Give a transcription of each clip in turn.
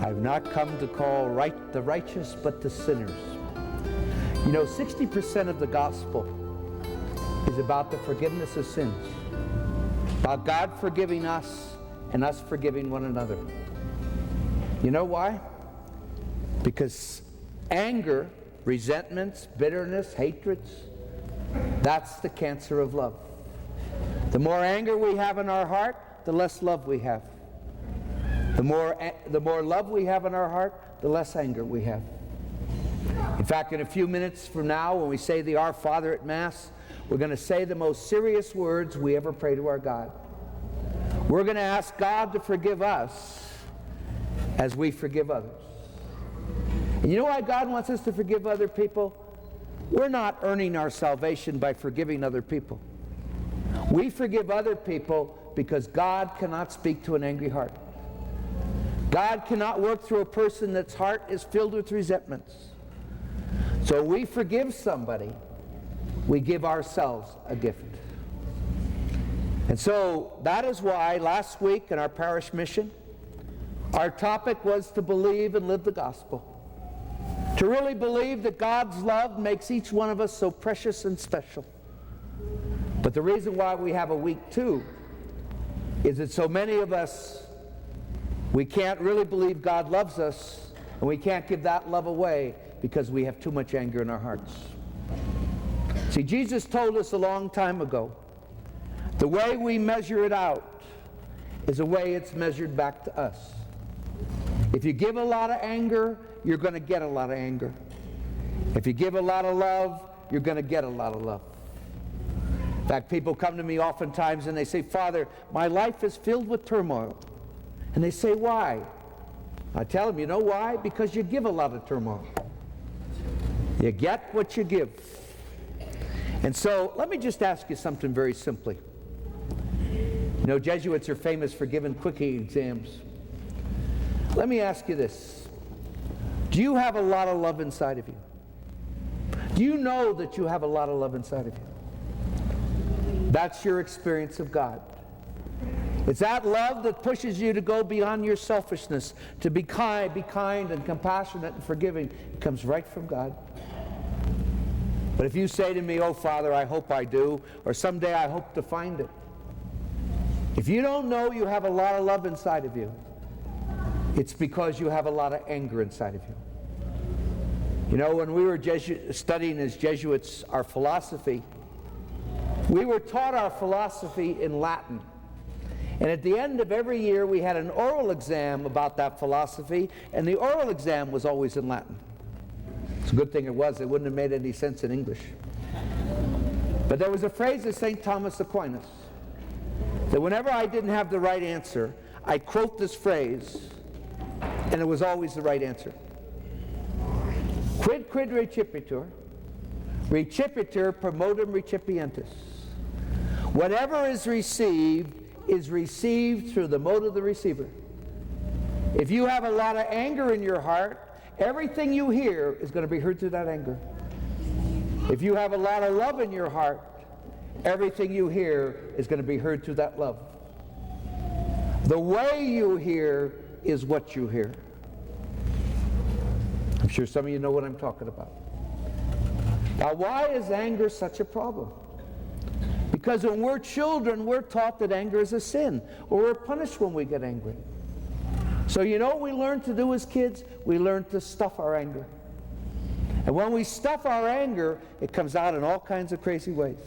I've not come to call the righteous, but the sinners. You know, 60% of the gospel is about the forgiveness of sins, about God forgiving us and us forgiving one another. You know why? Because anger, resentments, bitterness, hatreds, that's the cancer of love. The more anger we have in our heart, the less love we have. The more love we have in our heart, the less anger we have. In fact, in a few minutes from now, when we say the Our Father at Mass, we're going to say the most serious words we ever pray to our God. We're going to ask God to forgive us as we forgive others. And you know why God wants us to forgive other people? We're not earning our salvation by forgiving other people. We forgive other people because God cannot speak to an angry heart. God cannot work through a person that's heart is filled with resentments. So we forgive somebody, we give ourselves a gift. And so that is why last week in our parish mission, our topic was to believe and live the gospel. To really believe that God's love makes each one of us so precious and special. But the reason why we have a week 2 is that so many of us, we can't really believe God loves us, and we can't give that love away because we have too much anger in our hearts. See, Jesus told us a long time ago, the way we measure it out is the way it's measured back to us. If you give a lot of anger, you're going to get a lot of anger. If you give a lot of love, you're going to get a lot of love. In fact, people come to me oftentimes and they say, Father, my life is filled with turmoil. And they say, why? I tell them, you know why? Because you give a lot of turmoil. You get what you give. And so, let me just ask you something very simply. You know, Jesuits are famous for giving quickie exams. Let me ask you this. Do you have a lot of love inside of you? Do you know that you have a lot of love inside of you? That's your experience of God. It's that love that pushes you to go beyond your selfishness, to be kind and compassionate and forgiving. It comes right from God. But if you say to me, oh, Father, I hope I do, or someday I hope to find it. If you don't know you have a lot of love inside of you, it's because you have a lot of anger inside of you. You know, when we were studying as Jesuits our philosophy, we were taught our philosophy in Latin. And at the end of every year, we had an oral exam about that philosophy, and the oral exam was always in Latin. It's a good thing it was. It wouldn't have made any sense in English. But there was a phrase of St. Thomas Aquinas that whenever I didn't have the right answer, I quote this phrase, and it was always the right answer. Quid recipitur, recipitur per modum recipientis. Whatever is received through the mode of the receiver. If you have a lot of anger in your heart, everything you hear is going to be heard through that anger. If you have a lot of love in your heart, everything you hear is going to be heard through that love. The way you hear is what you hear. I'm sure some of you know what I'm talking about. Now, why is anger such a problem? Because when we're children, we're taught that anger is a sin, or we're punished when we get angry. So you know what we learn to do as kids? We learn to stuff our anger. And when we stuff our anger, it comes out in all kinds of crazy ways.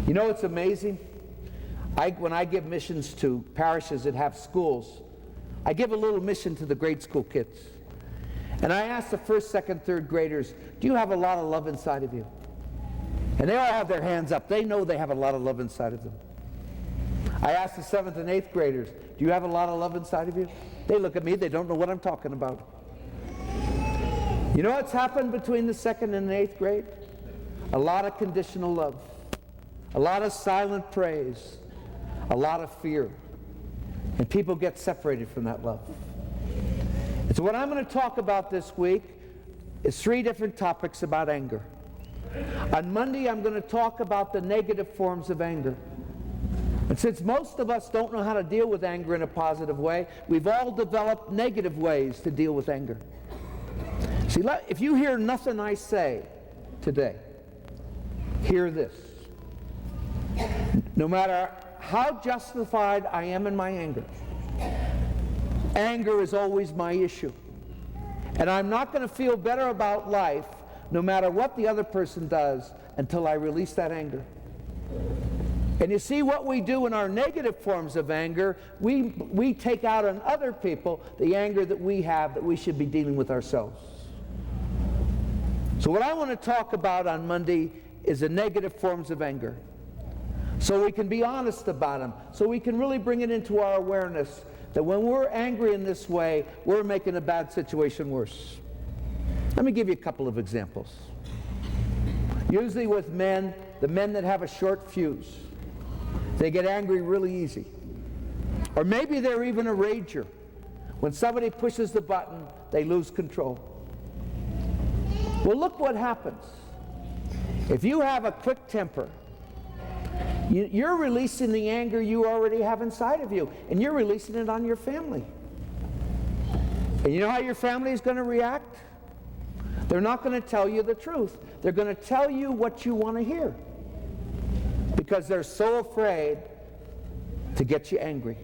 You know, it's amazing. When I give missions to parishes that have schools, I give a little mission to the grade school kids. And I ask the first, second, third graders, do you have a lot of love inside of you? And they all have their hands up. They know they have a lot of love inside of them. I ask the 7th and 8th graders, do you have a lot of love inside of you? They look at me, they don't know what I'm talking about. You know what's happened between the 2nd and the 8th grade? A lot of conditional love. A lot of silent praise. A lot of fear. And people get separated from that love. And so what I'm going to talk about this week is 3 different topics about anger. On Monday, I'm going to talk about the negative forms of anger. And since most of us don't know how to deal with anger in a positive way, we've all developed negative ways to deal with anger. See, if you hear nothing I say today, hear this. No matter how justified I am in my anger, anger is always my issue. And I'm not going to feel better about life, no matter what the other person does, until I release that anger. And you see, what we do in our negative forms of anger, we take out on other people the anger that we have that we should be dealing with ourselves. So what I want to talk about on Monday is the negative forms of anger. So we can be honest about them. So we can really bring it into our awareness that when we're angry in this way, we're making a bad situation worse. Let me give you a couple of examples. Usually with men, the men that have a short fuse, they get angry really easy. Or maybe they're even a rager. When somebody pushes the button, they lose control. Well, look what happens. If you have a quick temper, you're releasing the anger you already have inside of you, and you're releasing it on your family. And you know how your family is going to react? They're not going to tell you the truth. They're going to tell you what you want to hear, because they're so afraid to get you angry.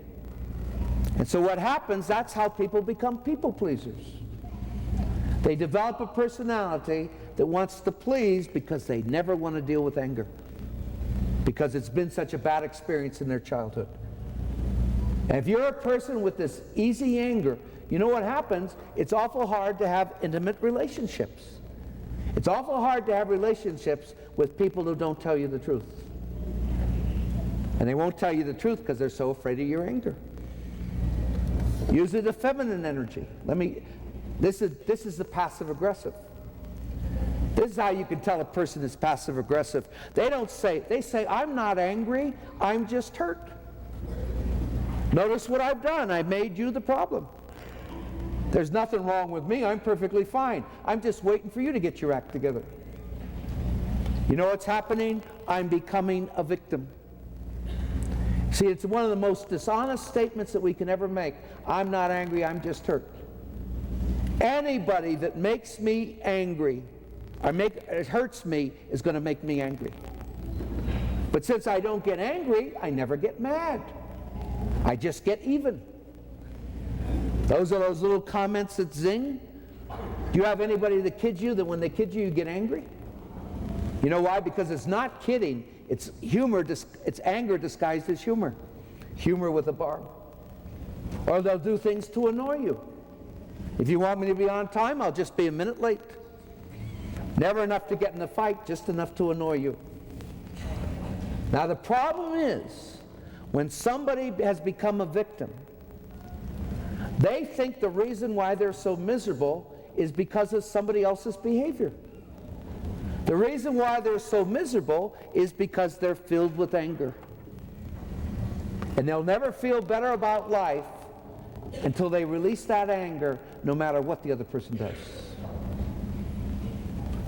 And so what happens, that's how people become people pleasers. They develop a personality that wants to please because they never want to deal with anger, because it's been such a bad experience in their childhood. And if you're a person with this easy anger, you know what happens? It's awful hard to have intimate relationships. It's awful hard to have relationships with people who don't tell you the truth. And they won't tell you the truth because they're so afraid of your anger. Usually the feminine energy. This is the passive aggressive. This is how you can tell a person is passive aggressive. They say, I'm not angry, I'm just hurt. Notice what I've done. I made you the problem. There's nothing wrong with me. I'm perfectly fine. I'm just waiting for you to get your act together. You know what's happening? I'm becoming a victim. See, it's one of the most dishonest statements that we can ever make. I'm not angry, I'm just hurt. Anybody that makes me angry, it hurts me, is going to make me angry. But since I don't get angry, I never get mad. I just get even. Those are those little comments that zing. Do you have anybody that kids you, that when they kid you, you get angry? You know why? Because it's not kidding. It's humor. It's anger disguised as humor. Humor with a barb. Or they'll do things to annoy you. If you want me to be on time, I'll just be a minute late. Never enough to get in the fight, just enough to annoy you. Now the problem is, when somebody has become a victim, they think the reason why they're so miserable is because of somebody else's behavior. The reason why they're so miserable is because they're filled with anger. And they'll never feel better about life until they release that anger, no matter what the other person does.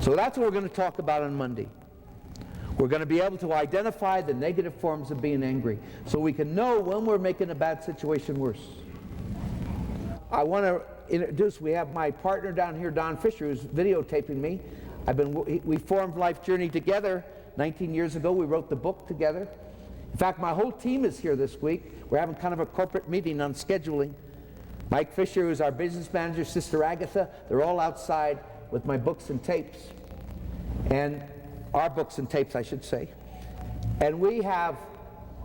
So that's what we're going to talk about on Monday. We're going to be able to identify the negative forms of being angry, so we can know when we're making a bad situation worse. I want to introduce, we have my partner down here, Don Fisher, who's videotaping me. We formed Life Journey together 19 years ago. We wrote the book together. In fact, my whole team is here this week. We're having kind of a corporate meeting on scheduling. Mike Fisher, who's our business manager, Sister Agatha, they're all outside with my books and tapes. And our books and tapes, I should say. And we have,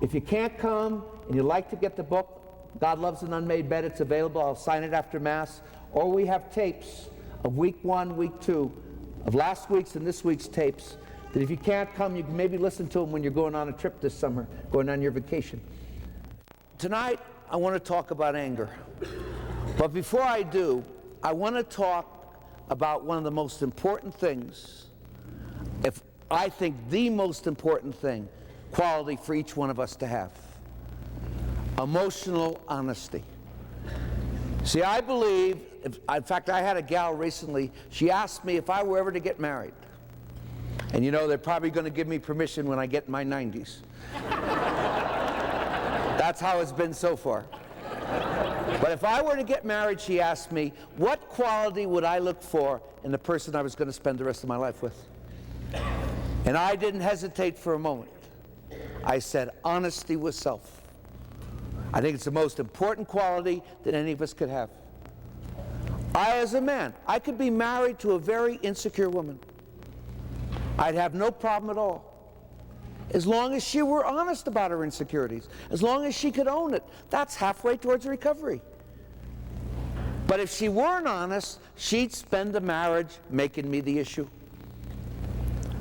if you can't come and you'd like to get the book, God Loves an Unmade Bed, it's available. I'll sign it after Mass. Or we have tapes of week 1, week 2, of last week's and this week's tapes, that if you can't come, you can maybe listen to them when you're going on a trip this summer, going on your vacation. Tonight, I want to talk about anger. But before I do, I want to talk about one of the most important things, if I think the most important thing, quality for each one of us to have. Emotional honesty. See, I believe, in fact, I had a gal recently, she asked me if I were ever to get married. And you know, they're probably going to give me permission when I get in my 90s. That's how it's been so far. But if I were to get married, she asked me, what quality would I look for in the person I was going to spend the rest of my life with? And I didn't hesitate for a moment. I said, honesty with self. I think it's the most important quality that any of us could have. I, as a man, I could be married to a very insecure woman. I'd have no problem at all. As long as she were honest about her insecurities, as long as she could own it, that's halfway towards recovery. But if she weren't honest, she'd spend the marriage making me the issue.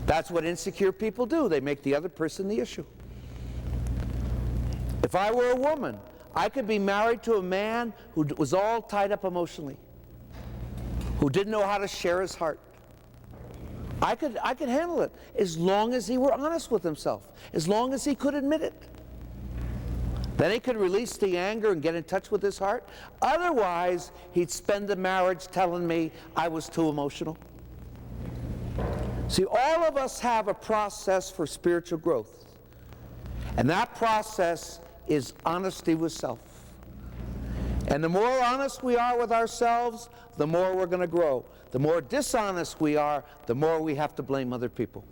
That's what insecure people do. They make the other person the issue. If I were a woman, I could be married to a man who was all tied up emotionally, who didn't know how to share his heart. I could handle it as long as he were honest with himself, as long as he could admit it. Then he could release the anger and get in touch with his heart. Otherwise, he'd spend the marriage telling me I was too emotional. See, all of us have a process for spiritual growth. And that process is honesty with self. And the more honest we are with ourselves, the more we're going to grow. The more dishonest we are, the more we have to blame other people.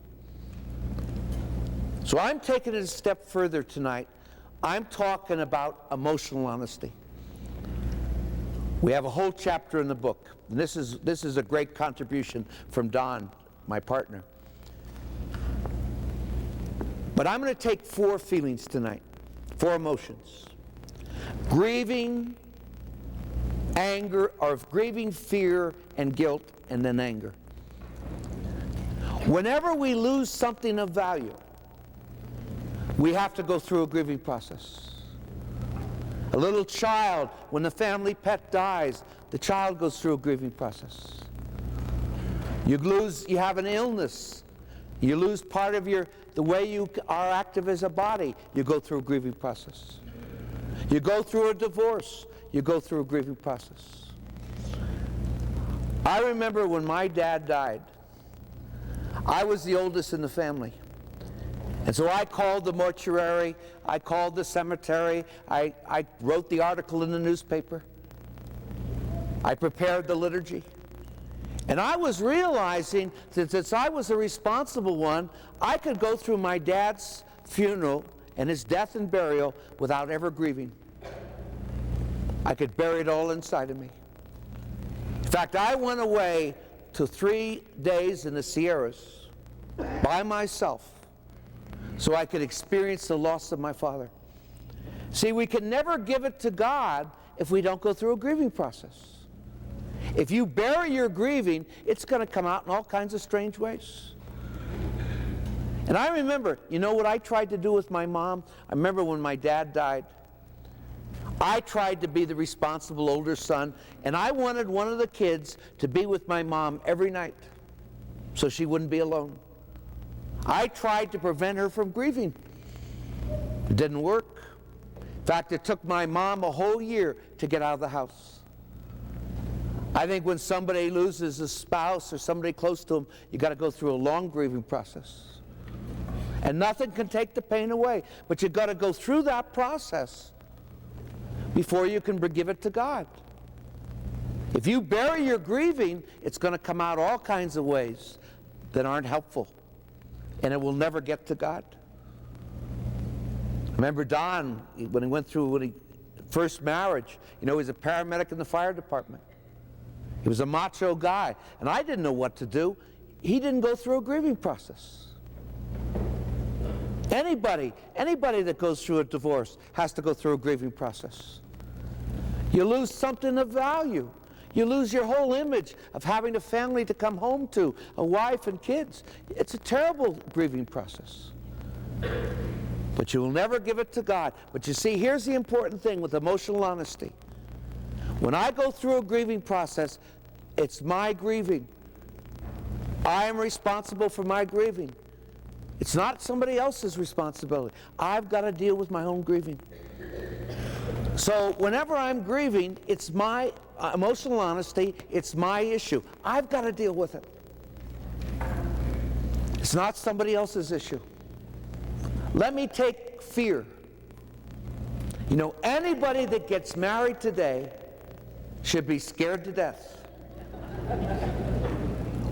So I'm taking it a step further tonight. I'm talking about emotional honesty. We have a whole chapter in the book. And this is a great contribution from Don, my partner. But I'm going to take 4 feelings tonight, 4 emotions. Grieving, anger, or grieving, fear, and guilt, and then anger. Whenever we lose something of value, we have to go through a grieving process. A little child, when the family pet dies, the child goes through a grieving process. You have an illness. You lose part of the way you are active as a body. You go through a grieving process. You go through a divorce. You go through a grieving process. I remember when my dad died, I was the oldest in the family. And so I called the mortuary, I called the cemetery, I wrote the article in the newspaper, I prepared the liturgy. And I was realizing that since I was the responsible one, I could go through my dad's funeral and his death and burial without ever grieving. I could bury it all inside of me. In fact, I went away to 3 days in the Sierras by myself so I could experience the loss of my father. See, we can never give it to God if we don't go through a grieving process. If you bury your grieving, it's going to come out in all kinds of strange ways. And I remember, you know what I tried to do with my mom? I remember when my dad died, I tried to be the responsible older son, and I wanted one of the kids to be with my mom every night so she wouldn't be alone. I tried to prevent her from grieving. It didn't work. In fact, it took my mom a whole year to get out of the house. I think when somebody loses a spouse or somebody close to them, you got to go through a long grieving process. And nothing can take the pain away, but you've got to go through that process before you can give it to God. If you bury your grieving, it's going to come out all kinds of ways that aren't helpful, and it will never get to God. Remember Don, when he went through his first marriage, you know, he was a paramedic in the fire department. He was a macho guy, and I didn't know what to do. He didn't go through a grieving process. Anybody that goes through a divorce has to go through a grieving process. You lose something of value. You lose your whole image of having a family to come home to, a wife and kids. It's a terrible grieving process. But you will never give it to God. But you see, here's the important thing with emotional honesty. When I go through a grieving process, it's my grieving. I am responsible for my grieving. It's not somebody else's responsibility. I've got to deal with my own grieving. So whenever I'm grieving, it's my emotional honesty, it's my issue. I've got to deal with it. It's not somebody else's issue. Let me take fear. You know, anybody that gets married today should be scared to death.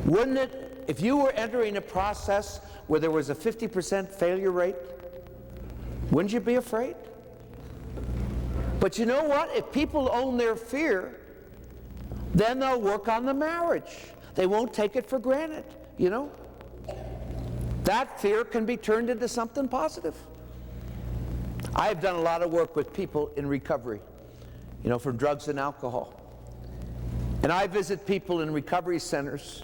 Wouldn't it, if you were entering a process where there was a 50% failure rate, wouldn't you be afraid? But you know what? If people own their fear, then they'll work on the marriage. They won't take it for granted, you know? That fear can be turned into something positive. I've done a lot of work with people in recovery, you know, from drugs and alcohol. And I visit people in recovery centers.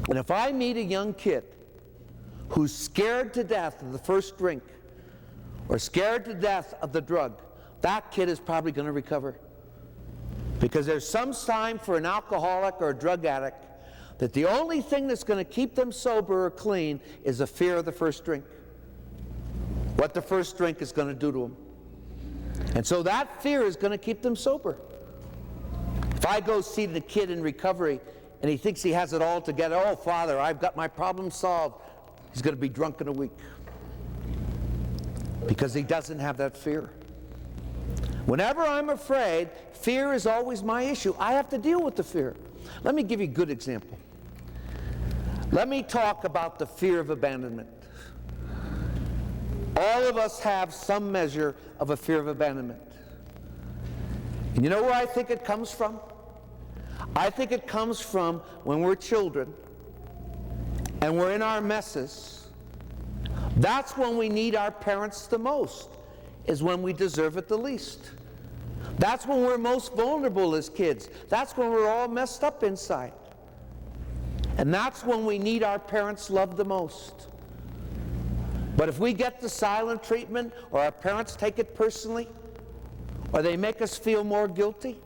And if I meet a young kid who's scared to death of the first drink or scared to death of the drug, that kid is probably going to recover. Because there's some sign for an alcoholic or a drug addict that the only thing that's going to keep them sober or clean is the fear of the first drink. What the first drink is going to do to them. And so that fear is going to keep them sober. If I go see the kid in recovery and he thinks he has it all together, oh, Father, I've got my problem solved, he's going to be drunk in a week. Because he doesn't have that fear. Whenever I'm afraid, fear is always my issue. I have to deal with the fear. Let me give you a good example. Let me talk about the fear of abandonment. All of us have some measure of a fear of abandonment. And you know where I think it comes from? I think it comes from when we're children and we're in our messes. That's when we need our parents the most, is when we deserve it the least. That's when we're most vulnerable as kids. That's when we're all messed up inside. And that's when we need our parents' love the most. But if we get the silent treatment, or our parents take it personally, or they make us feel more guilty,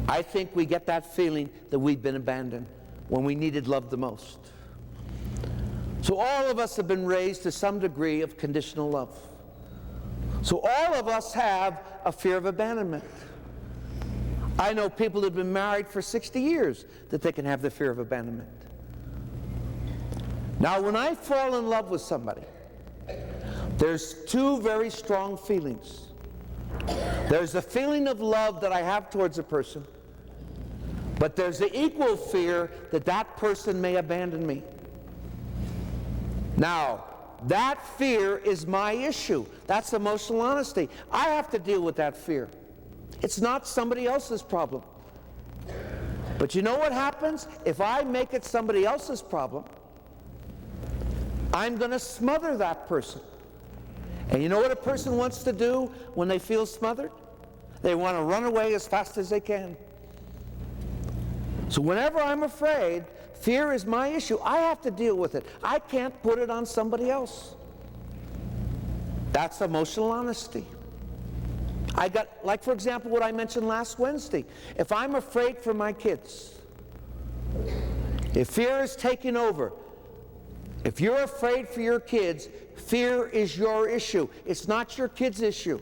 I think we get that feeling that we've been abandoned when we needed love the most. So all of us have been raised to some degree of conditional love. So all of us have a fear of abandonment. I know people that have been married for 60 years that they can have the fear of abandonment. Now, when I fall in love with somebody, there's two very strong feelings. There's the feeling of love that I have towards a person, but there's the equal fear that that person may abandon me. Now, that fear is my issue. That's emotional honesty. I have to deal with that fear. It's not somebody else's problem. But you know what happens? If I make it somebody else's problem, I'm going to smother that person. And you know what a person wants to do when they feel smothered? They want to run away as fast as they can. So whenever I'm afraid, fear is my issue. I have to deal with it. I can't put it on somebody else. That's emotional honesty. Like for example, what I mentioned last Wednesday. If I'm afraid for my kids, if fear is taking over, if you're afraid for your kids, fear is your issue. It's not your kids' issue.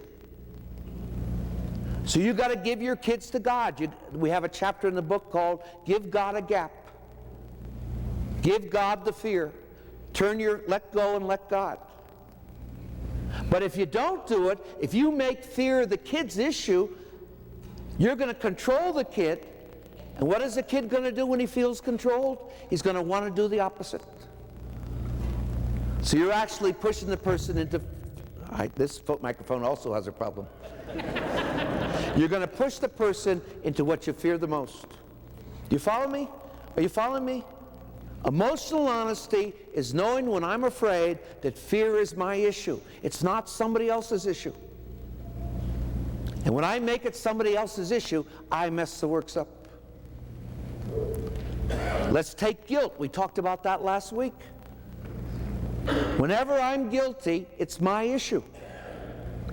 So you got to give your kids to God. We have a chapter in the book called Give God a Gap. Give God the fear. Let go and let God. But if you don't do it, if you make fear the kid's issue, you're going to control the kid. And what is the kid going to do when he feels controlled? He's going to want to do the opposite. So you're actually pushing the person into... this microphone also has a problem. You're going to push the person into what you fear the most. Do you follow me? Are you following me? Emotional honesty is knowing when I'm afraid that fear is my issue. It's not somebody else's issue. And when I make it somebody else's issue, I mess the works up. Let's take guilt. We talked about that last week. Whenever I'm guilty, it's my issue.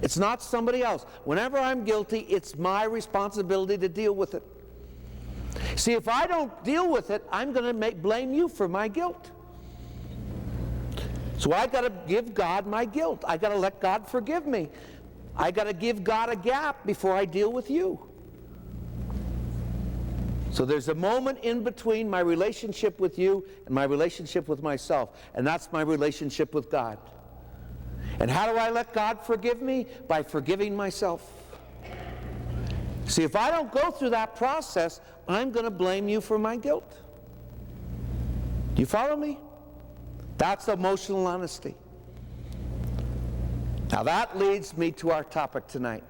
It's not somebody else. Whenever I'm guilty, it's my responsibility to deal with it. See, if I don't deal with it, I'm going to blame you for my guilt. So I got to give God my guilt. I got to let God forgive me. I got to give God a gap before I deal with you. So there's a moment in between my relationship with you and my relationship with myself, and that's my relationship with God. And how do I let God forgive me? By forgiving myself. See, if I don't go through that process, I'm going to blame you for my guilt. Do you follow me? That's emotional honesty. Now that leads me to our topic tonight,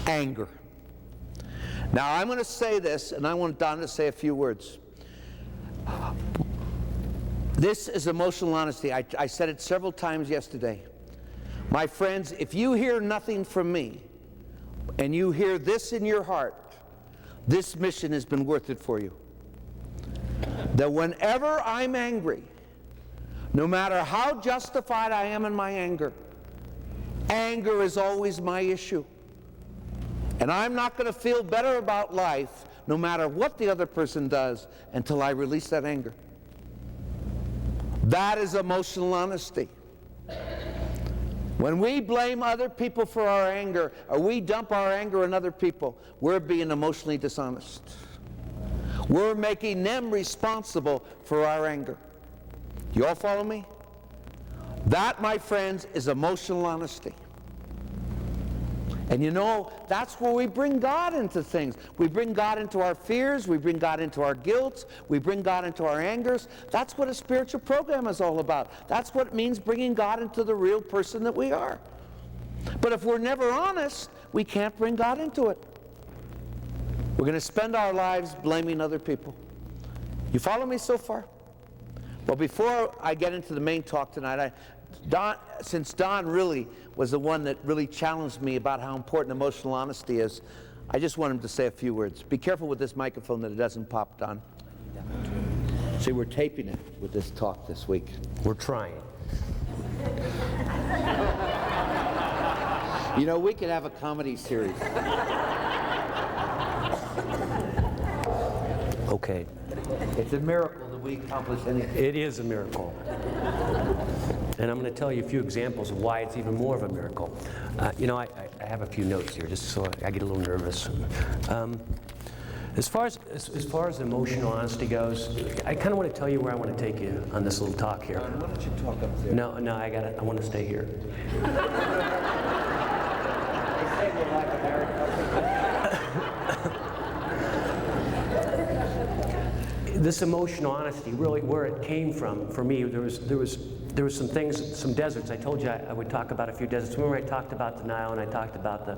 anger. Now I'm going to say this, and I want Don to say a few words. This is emotional honesty. I said it several times yesterday. My friends, if you hear nothing from me, and you hear this in your heart, this mission has been worth it for you. That whenever I'm angry, no matter how justified I am in my anger, anger is always my issue. And I'm not going to feel better about life, no matter what the other person does, until I release that anger. That is emotional honesty. When we blame other people for our anger, or we dump our anger on other people, we're being emotionally dishonest. We're making them responsible for our anger. You all follow me? That, my friends, is emotional honesty. And you know, that's where we bring God into things. We bring God into our fears. We bring God into our guilt. We bring God into our angers. That's what a spiritual program is all about. That's what it means, bringing God into the real person that we are. But if we're never honest, we can't bring God into it. We're going to spend our lives blaming other people. You follow me so far? Well, before I get into the main talk tonight, since Don really was the one that really challenged me about how important emotional honesty is, I just want him to say a few words. Be careful with this microphone that it doesn't pop, Don. See, we're taping it with this talk this week. We're trying. You know, we could have a comedy series. Okay. It's a miracle that we accomplish anything. It is a miracle. And I'm going to tell you a few examples of why it's even more of a miracle. You know, I have a few notes here, just so I get a little nervous. As far as emotional honesty goes, I kind of want to tell you where I want to take you on this little talk here. Why don't you talk up there? No, I want to stay here. They say we're like a married couple. This emotional honesty, really, where it came from for me, there was some things, some deserts. I told you I would talk about a few deserts. Remember, I talked about denial, and I talked about the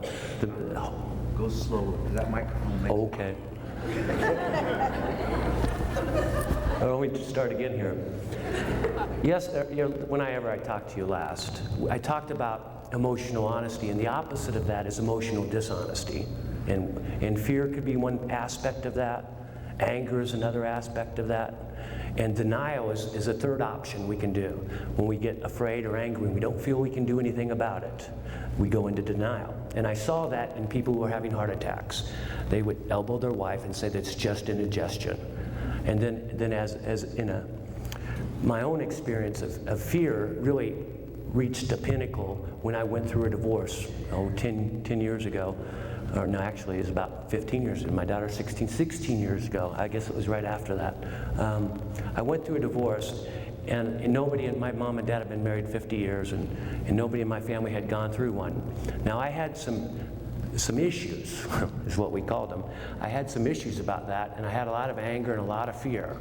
Go slower, because that microphone makes... Okay. Let me just start again here. Yes, you know, whenever I talked to you last, I talked about emotional honesty, and the opposite of that is emotional dishonesty. And fear could be one aspect of that. Anger is another aspect of that. And denial is a third option we can do. When we get afraid or angry and we don't feel we can do anything about it, we go into denial. And I saw that in people who were having heart attacks. They would elbow their wife and say that it's just indigestion. And then as in my own experience of fear really reached a pinnacle when I went through a divorce 10 years ago. Or no, actually, it was about 15 years ago. My daughter's 16 years ago. I guess it was right after that. I went through a divorce, and nobody, my mom and dad have been married 50 years, and nobody in my family had gone through one. Now, I had some issues, is what we called them. I had some issues about that, and I had a lot of anger and a lot of fear.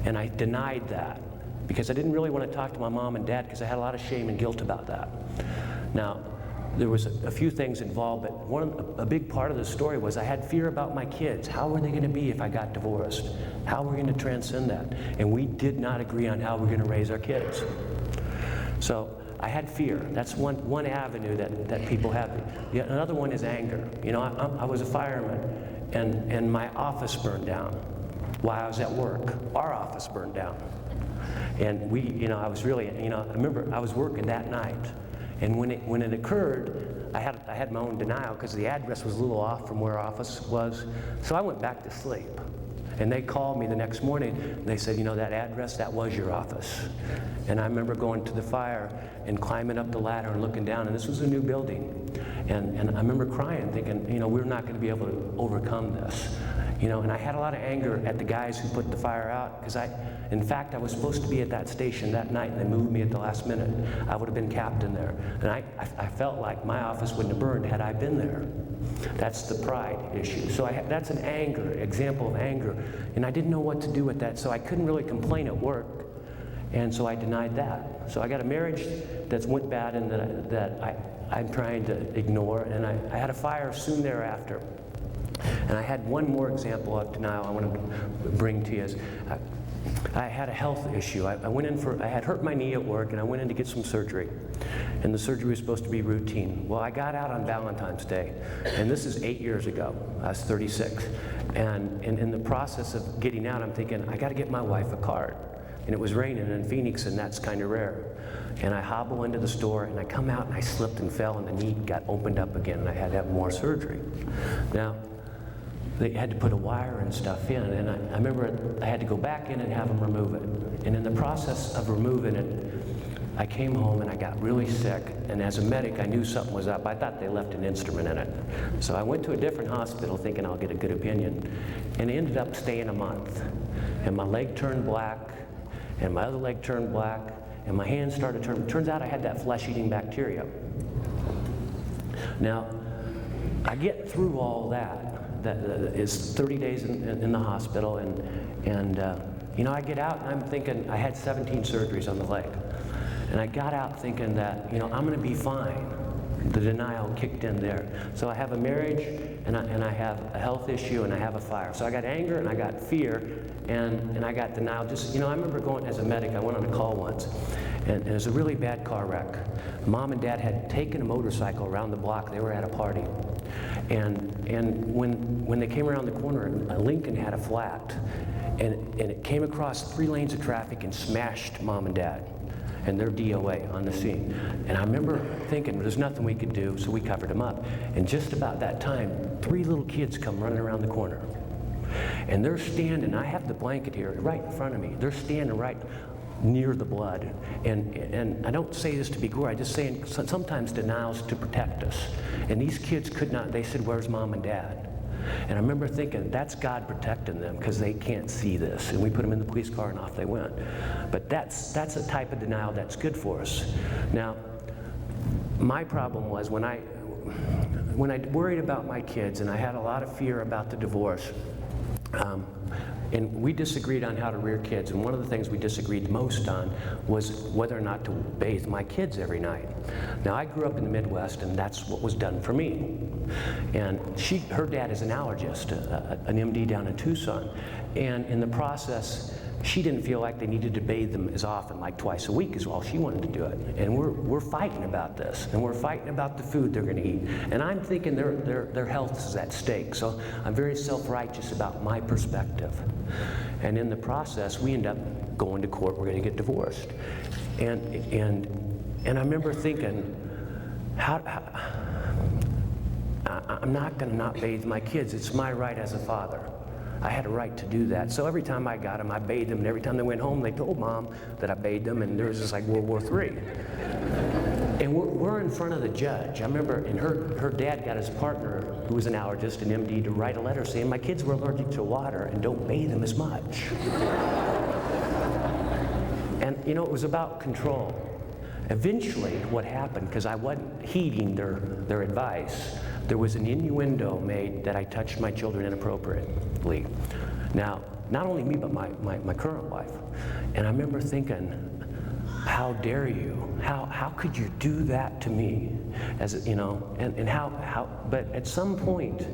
And I denied that, because I didn't really want to talk to my mom and dad, because I had a lot of shame and guilt about that. Now, there was a few things involved, but a big part of the story was I had fear about my kids. How were they going to be if I got divorced? How were we going to transcend that? And we did not agree on how we're going to raise our kids. So I had fear. That's one avenue that people have. Another one is anger. You know, I was a fireman, and my office burned down while I was at work. Our office burned down. And I was really, I remember I was working that night. And when it occurred, I had my own denial because the address was a little off from where our office was. So I went back to sleep. And they called me the next morning, and they said, that address, that was your office. And I remember going to the fire and climbing up the ladder and looking down, and this was a new building. And I remember crying, thinking, we're not going to be able to overcome this. and I had a lot of anger at the guys who put the fire out, because in fact, I was supposed to be at that station that night, and they moved me at the last minute. I would have been captain there. And I felt like my office wouldn't have burned had I been there. That's the pride issue. So that's an example of anger. And I didn't know what to do with that, so I couldn't really complain at work. And so I denied that. So I got a marriage that went bad and that I'm trying to ignore. And I had a fire soon thereafter. And I had one more example of denial I want to bring to you. I had a health issue. I had hurt my knee at work, and I went in to get some surgery. And the surgery was supposed to be routine. Well, I got out on Valentine's Day, and this is 8 years ago. I was 36. And in the process of getting out, I'm thinking, I got to get my wife a card. And it was raining in Phoenix, and that's kind of rare. And I hobble into the store, and I come out, and I slipped and fell, and the knee got opened up again, and I had to have more surgery. Now, they had to put a wire and stuff in, and I remember I had to go back in and have them remove it. And in the process of removing it, I came home and I got really sick, and as a medic, I knew something was up. I thought they left an instrument in it. So I went to a different hospital thinking I'll get a good opinion, and ended up staying a month. And my leg turned black, and my other leg turned black, and my hands started turning. Turns out I had that flesh-eating bacteria. Now, I get through all that. That is 30 days in the hospital, and I get out and I'm thinking, I had 17 surgeries on the leg, and I got out thinking that I'm going to be fine. The denial kicked in there. So I have a marriage, and I have a health issue, and I have a fire. So I got anger, and I got fear, and I got denial. Just I remember going as a medic. I went on a call once, and it was a really bad car wreck. Mom and Dad had taken a motorcycle around the block. They were at a party. And when they came around the corner, a Lincoln had a flat, and it came across 3 lanes of traffic and smashed Mom and Dad and their DOA on the scene. And I remember thinking, there's nothing we could do, so we covered them up. And just about that time, 3 little kids come running around the corner. And they're standing, I have the blanket here right in front of me. They're standing right near the blood. And I don't say this to be gory, I just saying sometimes denial's to protect us. And these kids could not, they said, where's Mom and Dad? And I remember thinking, that's God protecting them, because they can't see this. And we put them in the police car and off they went. But that's a type of denial that's good for us. Now, my problem was when I worried about my kids, and I had a lot of fear about the divorce, and we disagreed on how to rear kids, and one of the things we disagreed most on was whether or not to bathe my kids every night. Now, I grew up in the Midwest, and that's what was done for me. And her dad is an allergist, an MD down in Tucson, and in the process, she didn't feel like they needed to bathe them as often, like twice a week is all she wanted to do it. And we're fighting about this, and we're fighting about the food they're going to eat. And I'm thinking their health is at stake, so I'm very self-righteous about my perspective. And in the process, we end up going to court. We're going to get divorced. And I remember thinking, I'm not going to not bathe my kids. It's my right as a father. I had a right to do that. So every time I got them, I bathed them. And every time they went home, they told Mom that I bathed them. And there was just like World War III. And we're in front of the judge. I remember, and her dad got his partner, who was an allergist, an MD, to write a letter saying, my kids were allergic to water and don't bathe them as much. And it was about control. Eventually, what happened, because I wasn't heeding their advice, there was an innuendo made that I touched my children inappropriately. Now, not only me, but my current wife. And I remember thinking, how dare you? How could you do that to me? And how, but at some point,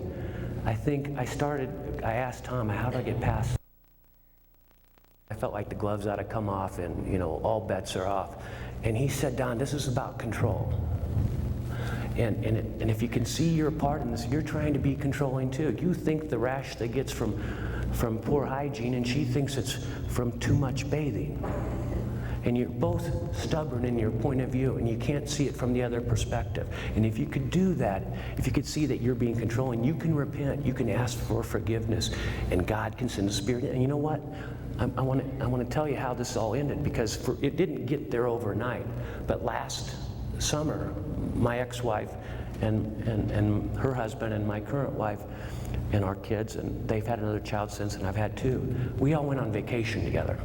I think I asked Tom, how do I get past? I felt like the gloves ought to come off and, all bets are off. And he said, Don, this is about control. And if you can see your part in this, you're trying to be controlling too. You think the rash that gets from poor hygiene, and she thinks it's from too much bathing. And you're both stubborn in your point of view, and you can't see it from the other perspective. And if you could do that, if you could see that you're being controlling, you can repent, you can ask for forgiveness, and God can send the Spirit. And you know what? I want to tell you how this all ended, because it didn't get there overnight. But last summer, my ex-wife and her husband and my current wife and our kids, and they've had another child since, and I've had 2. We all went on vacation together.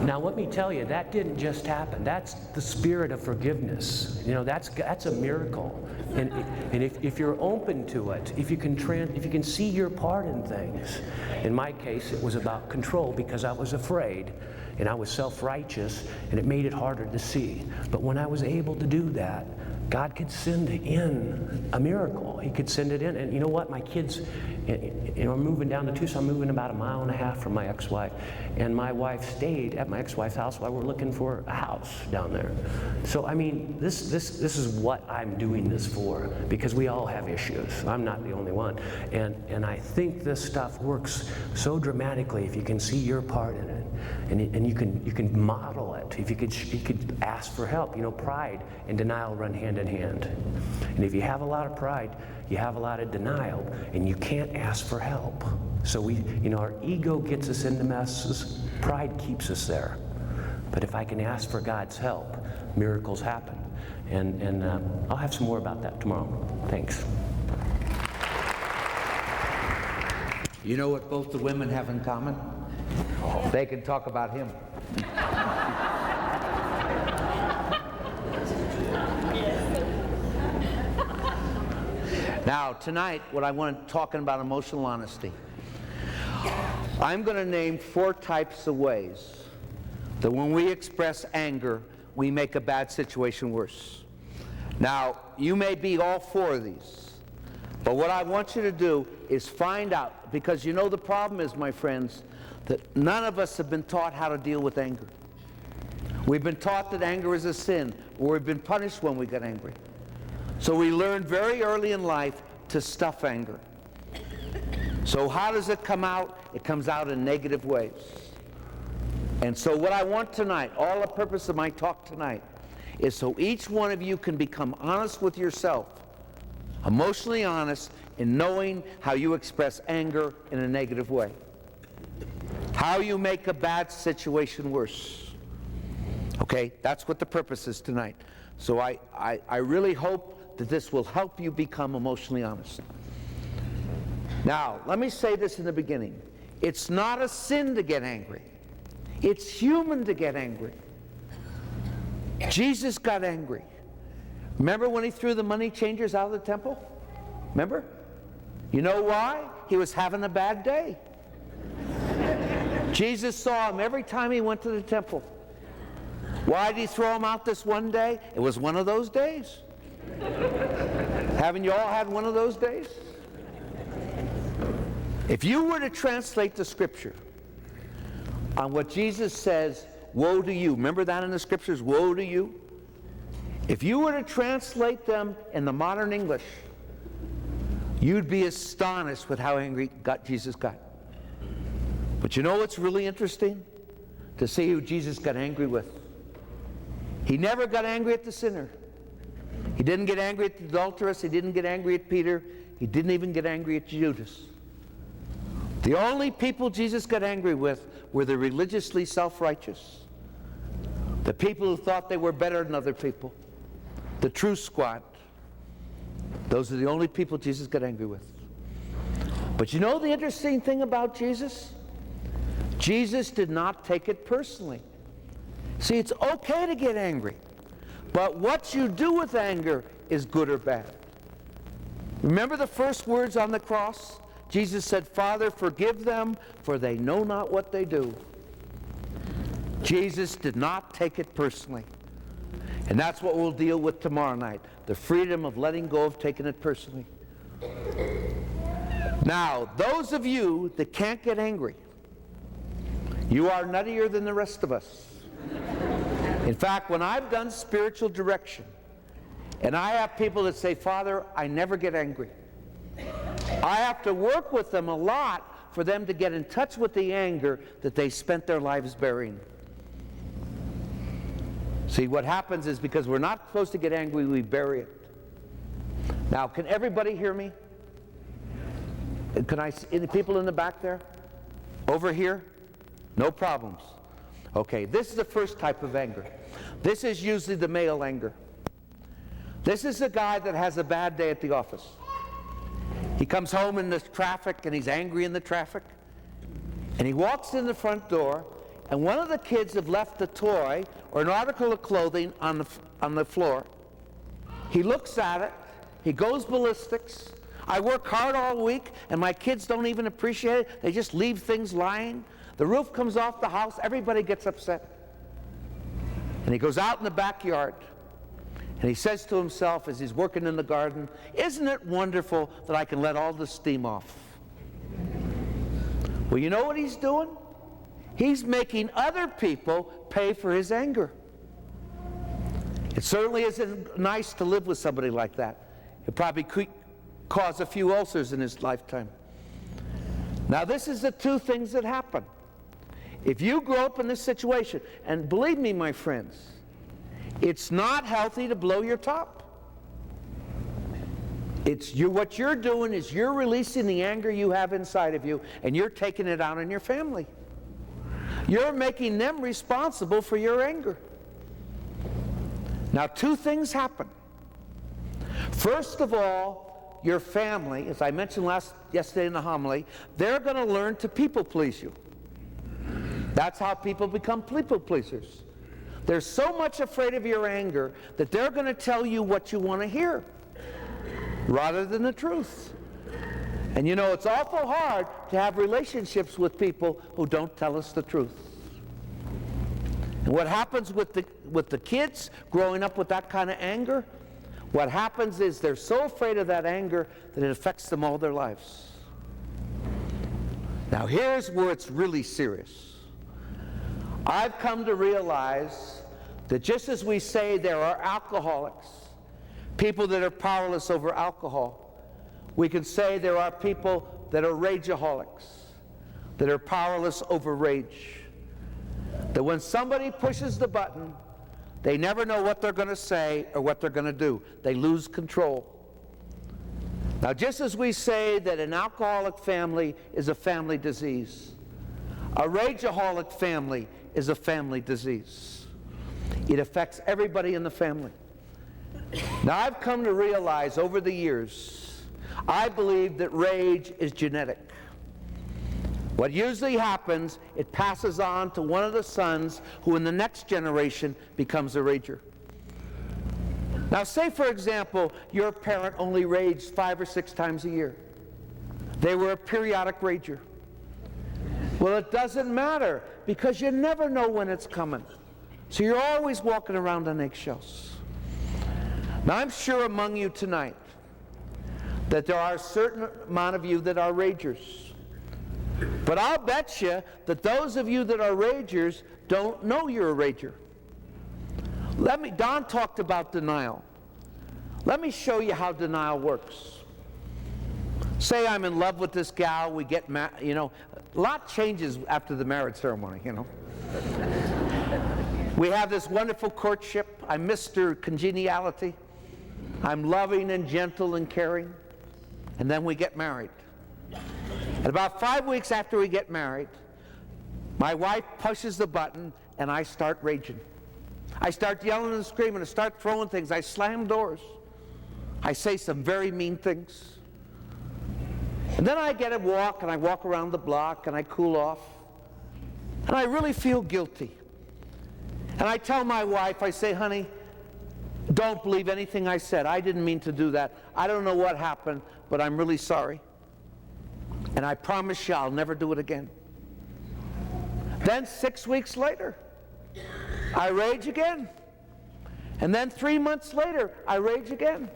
Now let me tell you, that didn't just happen. That's the spirit of forgiveness. You know, that's a miracle. And if you're open to it, if you can see your part in things. In my case, it was about control because I was afraid and I was self-righteous, and it made it harder to see. But when I was able to do that, God could send in a miracle. He could send it in. And you know what? My kids, I'm moving down to Tucson. I'm moving about 1.5 miles from my ex-wife. And my wife stayed at my ex-wife's house while we're looking for a house down there. So, I mean, this is what I'm doing this for, because we all have issues. I'm not the only one. And I think this stuff works so dramatically if you can see your part in it. And you can model it. If you could ask for help. You know, pride and denial run hand in hand. And if you have a lot of pride, you have a lot of denial, and you can't ask for help. So our ego gets us into messes, pride keeps us there. But if I can ask for God's help, miracles happen. And I'll have some more about that tomorrow. Thanks. You know what both the women have in common? They can talk about him. Now, tonight, what I want to talking about emotional honesty. I'm going to name 4 types of ways that when we express anger, we make a bad situation worse. Now, you may be all 4 of these, but what I want you to do is find out, because you know the problem is, my friends, that none of us have been taught how to deal with anger. We've been taught that anger is a sin, or we've been punished when we get angry. So we learned very early in life to stuff anger. So how does it come out? It comes out in negative ways. And so what I want tonight, all the purpose of my talk tonight, is so each one of you can become honest with yourself, emotionally honest in knowing how you express anger in a negative way, how you make a bad situation worse. Okay, that's what the purpose is tonight. So I really hope that this will help you become emotionally honest. Now, let me say this in the beginning. It's not a sin to get angry. It's human to get angry. Jesus got angry. Remember when he threw the money changers out of the temple? Remember? You know why? He was having a bad day. Jesus saw him every time he went to the temple. Why did he throw him out this one day? It was one of those days. Haven't you all had one of those days? If you were to translate the scripture on what Jesus says, woe to you, remember that in the scriptures, woe to you? If you were to translate them in the modern English, you'd be astonished with how angry Jesus got. But you know what's really interesting? To see who Jesus got angry with. He never got angry at the sinner. He didn't get angry at the adulteress. He didn't get angry at Peter. He didn't even get angry at Judas. The only people Jesus got angry with were the religiously self-righteous. The people who thought they were better than other people. The true squad. Those are the only people Jesus got angry with. But you know the interesting thing about Jesus? Jesus did not take it personally. See, it's okay to get angry. But what you do with anger is good or bad. Remember the first words on the cross? Jesus said, Father, forgive them, for they know not what they do. Jesus did not take it personally. And that's what we'll deal with tomorrow night. The freedom of letting go of taking it personally. Now, those of you that can't get angry, you are nuttier than the rest of us. In fact, when I've done spiritual direction, and I have people that say, Father, I never get angry. I have to work with them a lot for them to get in touch with the anger that they spent their lives burying. See, what happens is because we're not supposed to get angry, we bury it. Now, can everybody hear me? Can I see any people in the back there? Over here? No problems. Okay, this is the first type of anger. This is usually the male anger. This is the guy that has a bad day at the office. He comes home in the traffic and he's angry in the traffic. And he walks in the front door and one of the kids have left a toy or an article of clothing on the floor. He looks at it, he goes ballistics. I work hard all week and my kids don't even appreciate it. They just leave things lying. The roof comes off the house, everybody gets upset. And he goes out in the backyard and he says to himself as he's working in the garden, isn't it wonderful that I can let all the steam off? Well, you know what he's doing? He's making other people pay for his anger. It certainly isn't nice to live with somebody like that. It probably could cause a few ulcers in his lifetime. Now, this is the two things that happen. If you grow up in this situation, and believe me, my friends, it's not healthy to blow your top. What you're doing is you're releasing the anger you have inside of you, and you're taking it out on your family. You're making them responsible for your anger. Now, two things happen. First of all, your family, as I mentioned yesterday in the homily, they're going to learn to people please you. That's how people become people pleasers. They're so much afraid of your anger that they're going to tell you what you want to hear rather than the truth. And you know, it's awful hard to have relationships with people who don't tell us the truth. And what happens with the kids growing up with that kind of anger, what happens is they're so afraid of that anger that it affects them all their lives. Now here's where it's really serious. I've come to realize that just as we say there are alcoholics, people that are powerless over alcohol, we can say there are people that are rageaholics, that are powerless over rage. That when somebody pushes the button, they never know what they're going to say or what they're going to do. They lose control. Now, just as we say that an alcoholic family is a family disease, a rageaholic family is a family disease. It affects everybody in the family. Now, I've come to realize over the years, I believe that rage is genetic. What usually happens, it passes on to one of the sons who in the next generation becomes a rager. Now, say for example, your parent only raged 5 or 6 times a year. They were a periodic rager. Well, it doesn't matter because you never know when it's coming. So you're always walking around on eggshells. Now, I'm sure among you tonight that there are a certain amount of you that are ragers. But I'll bet you that those of you that are ragers don't know you're a rager. Don talked about denial. Let me show you how denial works. Say I'm in love with this gal, we get married, you know, a lot changes after the marriage ceremony, you know. We have this wonderful courtship. I'm Mr. Congeniality. I'm loving and gentle and caring. And then we get married. And about 5 weeks after we get married, my wife pushes the button and I start raging. I start yelling and screaming, I start throwing things, I slam doors. I say some very mean things. And then I get a walk and I walk around the block and I cool off. And I really feel guilty. And I tell my wife, I say, honey, don't believe anything I said. I didn't mean to do that. I don't know what happened, but I'm really sorry. And I promise you I'll never do it again. Then 6 weeks later, I rage again. And then 3 months later, I rage again.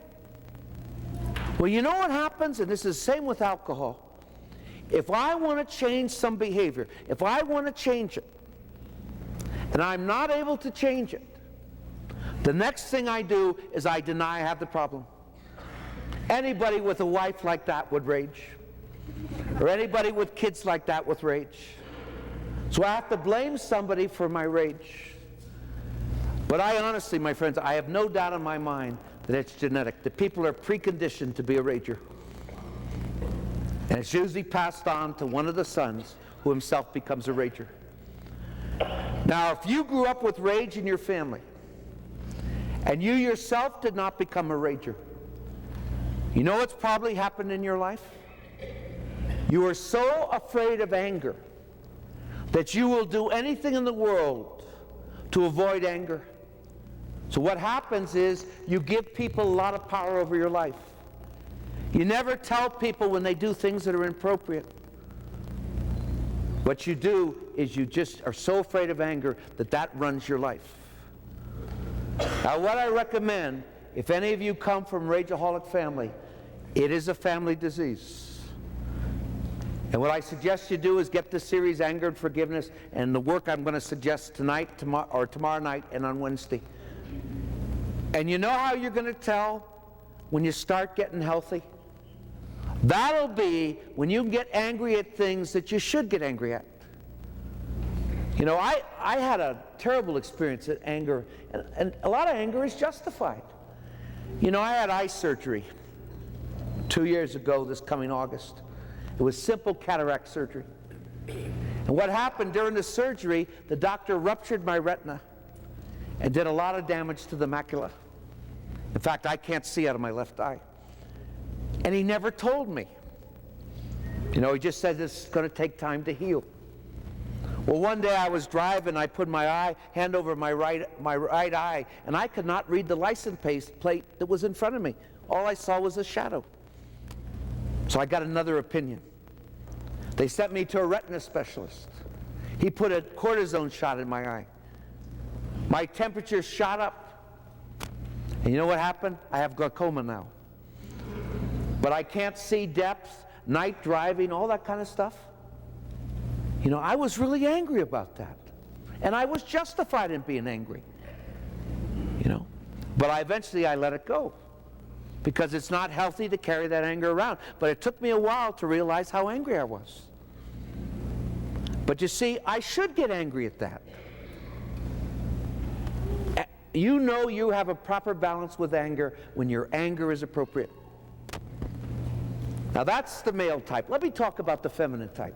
Well, you know what happens? And this is the same with alcohol. If I want to change some behavior, if I want to change it, and I'm not able to change it, the next thing I do is I deny I have the problem. Anybody with a wife like that would rage. Or anybody with kids like that would rage. So I have to blame somebody for my rage. But I honestly, my friends, I have no doubt in my mind that it's genetic, that people are preconditioned to be a rager. And it's usually passed on to one of the sons who himself becomes a rager. Now, if you grew up with rage in your family, and you yourself did not become a rager, you know what's probably happened in your life? You are so afraid of anger that you will do anything in the world to avoid anger. So what happens is you give people a lot of power over your life. You never tell people when they do things that are inappropriate. What you do is you just are so afraid of anger that that runs your life. Now, what I recommend, if any of you come from a rageaholic family, it is a family disease. And what I suggest you do is get the series Anger and Forgiveness, and the work I'm going to suggest tonight, tomorrow night, and on Wednesday. And you know how you're going to tell when you start getting healthy? That'll be when you get angry at things that you should get angry at. You know, I had a terrible experience at anger, and a lot of anger is justified. You know, I had eye surgery 2 years ago this coming August. It was simple cataract surgery. And what happened during the surgery, the doctor ruptured my retina and did a lot of damage to the macula. In fact, I can't see out of my left eye. And he never told me. You know, he just said this is going to take time to heal. Well, one day I was driving, I put my hand over my right eye, and I could not read the license plate that was in front of me. All I saw was a shadow. So I got another opinion. They sent me to a retina specialist. He put a cortisone shot in my eye. My temperature shot up. And you know what happened? I have glaucoma now. But I can't see depth, night driving, all that kind of stuff. You know, I was really angry about that. And I was justified in being angry. You know, but eventually I let it go. Because it's not healthy to carry that anger around. But it took me a while to realize how angry I was. But you see, I should get angry at that. You know you have a proper balance with anger when your anger is appropriate. Now that's the male type. Let me talk about the feminine type.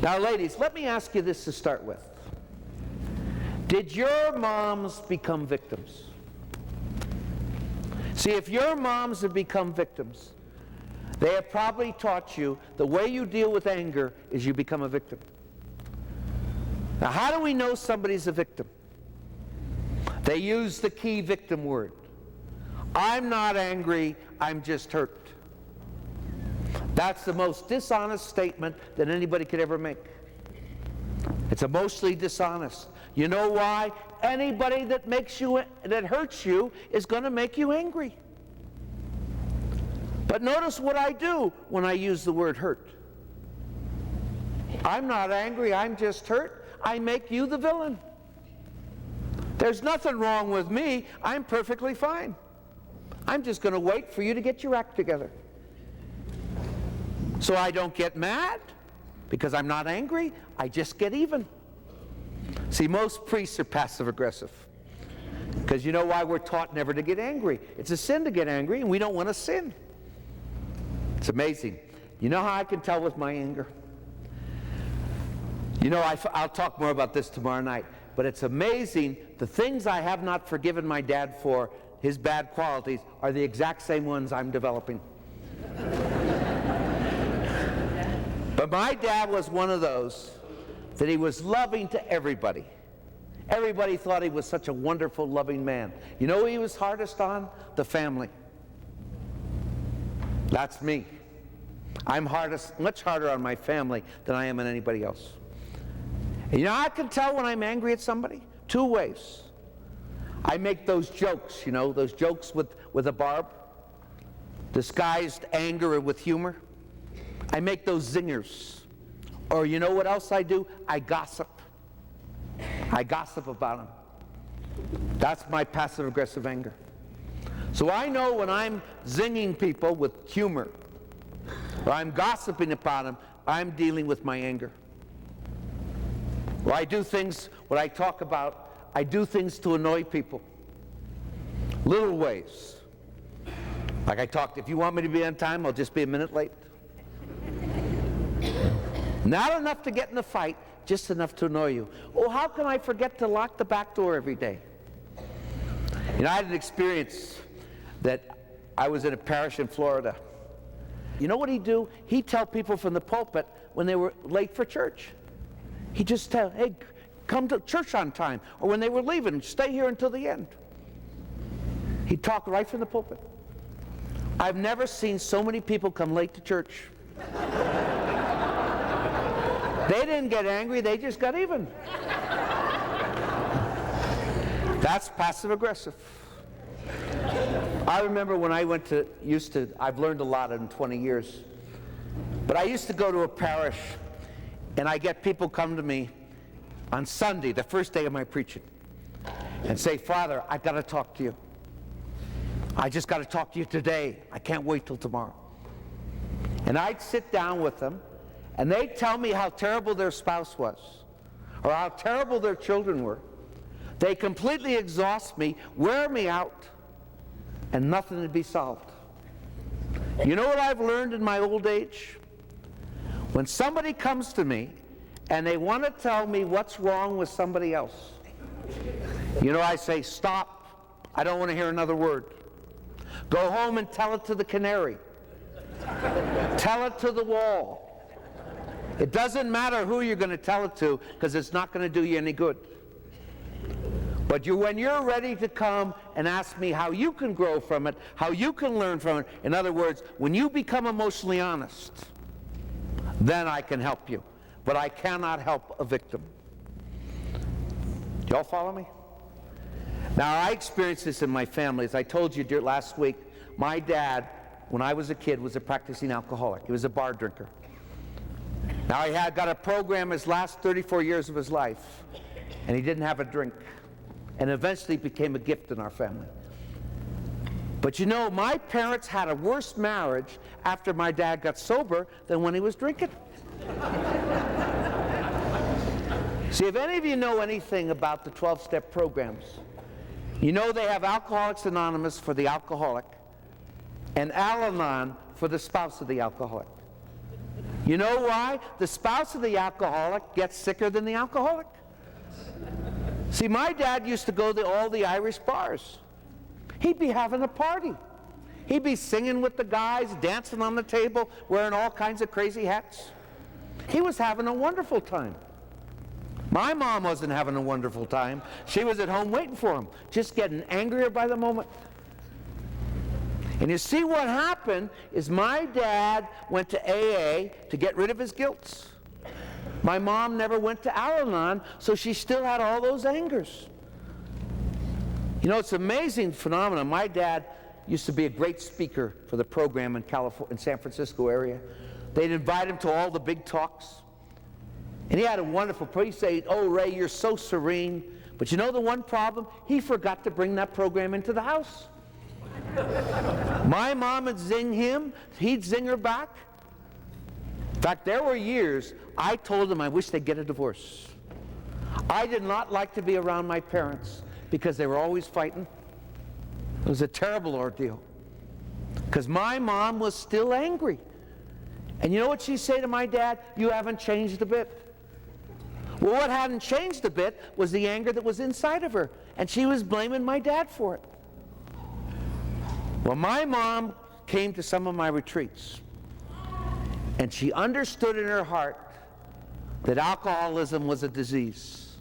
Now ladies, let me ask you this to start with. Did your moms become victims? See, if your moms have become victims, they have probably taught you the way you deal with anger is you become a victim. Now, how do we know somebody's a victim? They use the key victim word. I'm not angry, I'm just hurt. That's the most dishonest statement that anybody could ever make. It's emotionally dishonest. You know why? Anybody that hurts you is going to make you angry. But notice what I do when I use the word hurt. I'm not angry, I'm just hurt. I make you the villain. There's nothing wrong with me. I'm perfectly fine. I'm just going to wait for you to get your act together. So I don't get mad because I'm not angry. I just get even. See, most priests are passive-aggressive because you know why we're taught never to get angry. It's a sin to get angry, and we don't want to sin. It's amazing. You know how I can tell with my anger? You know, I'll talk more about this tomorrow night, but it's amazing the things I have not forgiven my dad for, his bad qualities, are the exact same ones I'm developing. But my dad was one of those that he was loving to everybody. Everybody thought he was such a wonderful, loving man. You know who he was hardest on? The family. That's me. I'm much harder on my family than I am on anybody else. And you know, I can tell when I'm angry at somebody two ways. I make those jokes, you know, those jokes with a barb, disguised anger with humor. I make those zingers. Or you know what else I do? I gossip. I gossip about them. That's my passive-aggressive anger. So I know when I'm zinging people with humor, or I'm gossiping about them, I'm dealing with my anger. Or I do things, what I talk about, I do things to annoy people. Little ways. Like I talked, if you want me to be on time, I'll just be a minute late. Not enough to get in a fight, just enough to annoy you. Oh, how can I forget to lock the back door every day? You know, I had an experience that I was in a parish in Florida. You know what he'd do? He'd tell people from the pulpit when they were late for church. He'd just tell, hey, come to church on time. Or when they were leaving, stay here until the end. He'd talk right from the pulpit. I've never seen so many people come late to church. They didn't get angry, they just got even. That's passive aggressive. I remember when I I've learned a lot in 20 years, but I used to go to a parish, and I get people come to me on Sunday, the first day of my preaching, and say, Father, I've got to talk to you. I just got to talk to you today. I can't wait till tomorrow. And I'd sit down with them, and they'd tell me how terrible their spouse was, or how terrible their children were. They completely exhaust me, wear me out, and nothing would be solved. You know what I've learned in my old age? When somebody comes to me and they want to tell me what's wrong with somebody else, you know, I say, stop. I don't want to hear another word. Go home and tell it to the canary. Tell it to the wall. It doesn't matter who you're going to tell it to, because it's not going to do you any good. But when you're ready to come and ask me how you can grow from it, how you can learn from it, in other words, when you become emotionally honest, then I can help you. But I cannot help a victim. Do y'all follow me? Now, I experienced this in my family. As I told you last week, my dad, when I was a kid, was a practicing alcoholic. He was a bar drinker. Now, he had got a program his last 34 years of his life, and he didn't have a drink. And eventually became a gift in our family. But you know, my parents had a worse marriage after my dad got sober than when he was drinking. See, if any of you know anything about the 12-step programs, you know they have Alcoholics Anonymous for the alcoholic and Al-Anon for the spouse of the alcoholic. You know why? The spouse of the alcoholic gets sicker than the alcoholic. See, my dad used to go to all the Irish bars. He'd be having a party. He'd be singing with the guys, dancing on the table, wearing all kinds of crazy hats. He was having a wonderful time. My mom wasn't having a wonderful time. She was at home waiting for him, just getting angrier by the moment. And you see, what happened is my dad went to AA to get rid of his guilt. My mom never went to Al-Anon, so she still had all those angers. You know, it's an amazing phenomenon. My dad used to be a great speaker for the program in San Francisco area. They'd invite him to all the big talks. And he had a wonderful, he'd say, oh, Ray, you're so serene. But you know the one problem? He forgot to bring that program into the house. My mom would zing him, he'd zing her back. In fact, there were years I told them I wish they'd get a divorce. I did not like to be around my parents because they were always fighting. It was a terrible ordeal because my mom was still angry. And you know what she'd say to my dad? You haven't changed a bit. Well, what hadn't changed a bit was the anger that was inside of her, and she was blaming my dad for it. Well, my mom came to some of my retreats, and she understood in her heart that alcoholism was a disease,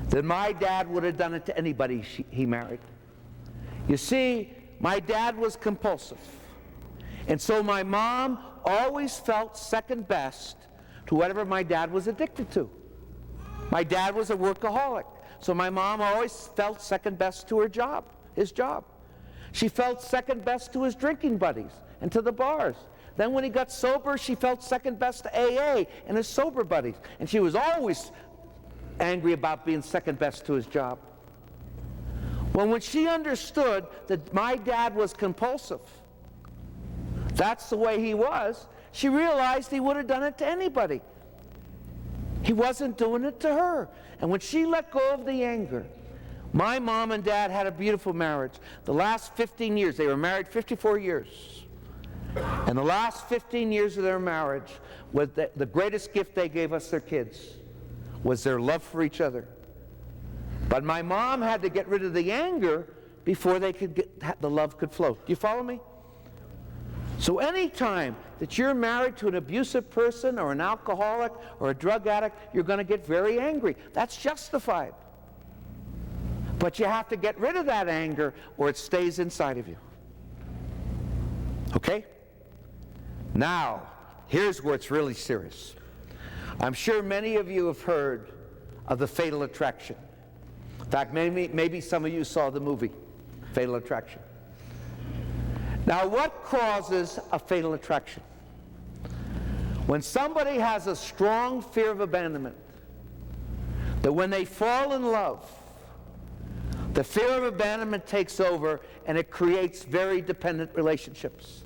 that my dad would have done it to anybody he married. You see, my dad was compulsive, and so my mom always felt second best to whatever my dad was addicted to. My dad was a workaholic, so my mom always felt second best to his job. She felt second best to his drinking buddies and to the bars. Then when he got sober, she felt second best to AA and his sober buddies. And she was always angry about being second best to his job. Well, when she understood that my dad was compulsive, that's the way he was, she realized he would have done it to anybody. He wasn't doing it to her. And when she let go of the anger, my mom and dad had a beautiful marriage. The last 15 years, they were married 54 years. And the last 15 years of their marriage was the greatest gift they gave us, their kids. was their love for each other. But my mom had to get rid of the anger before they could the love could flow. Do you follow me? So any time that you're married to an abusive person or an alcoholic or a drug addict, you're going to get very angry. That's justified. But you have to get rid of that anger or it stays inside of you. Okay? Now, here's where it's really serious. I'm sure many of you have heard of the fatal attraction. In fact, maybe some of you saw the movie, Fatal Attraction. Now, what causes a fatal attraction? When somebody has a strong fear of abandonment, that when they fall in love, the fear of abandonment takes over and it creates very dependent relationships.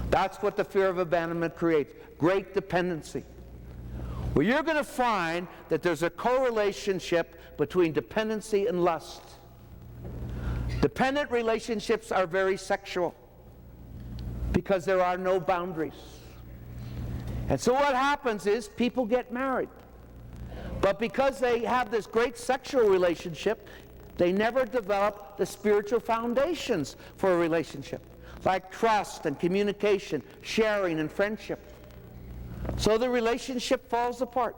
That's what the fear of abandonment creates, great dependency. Well, you're going to find that there's a correlationship between dependency and lust. Dependent relationships are very sexual because there are no boundaries. And so what happens is people get married. But because they have this great sexual relationship, they never develop the spiritual foundations for a relationship, like trust and communication, sharing and friendship. So the relationship falls apart.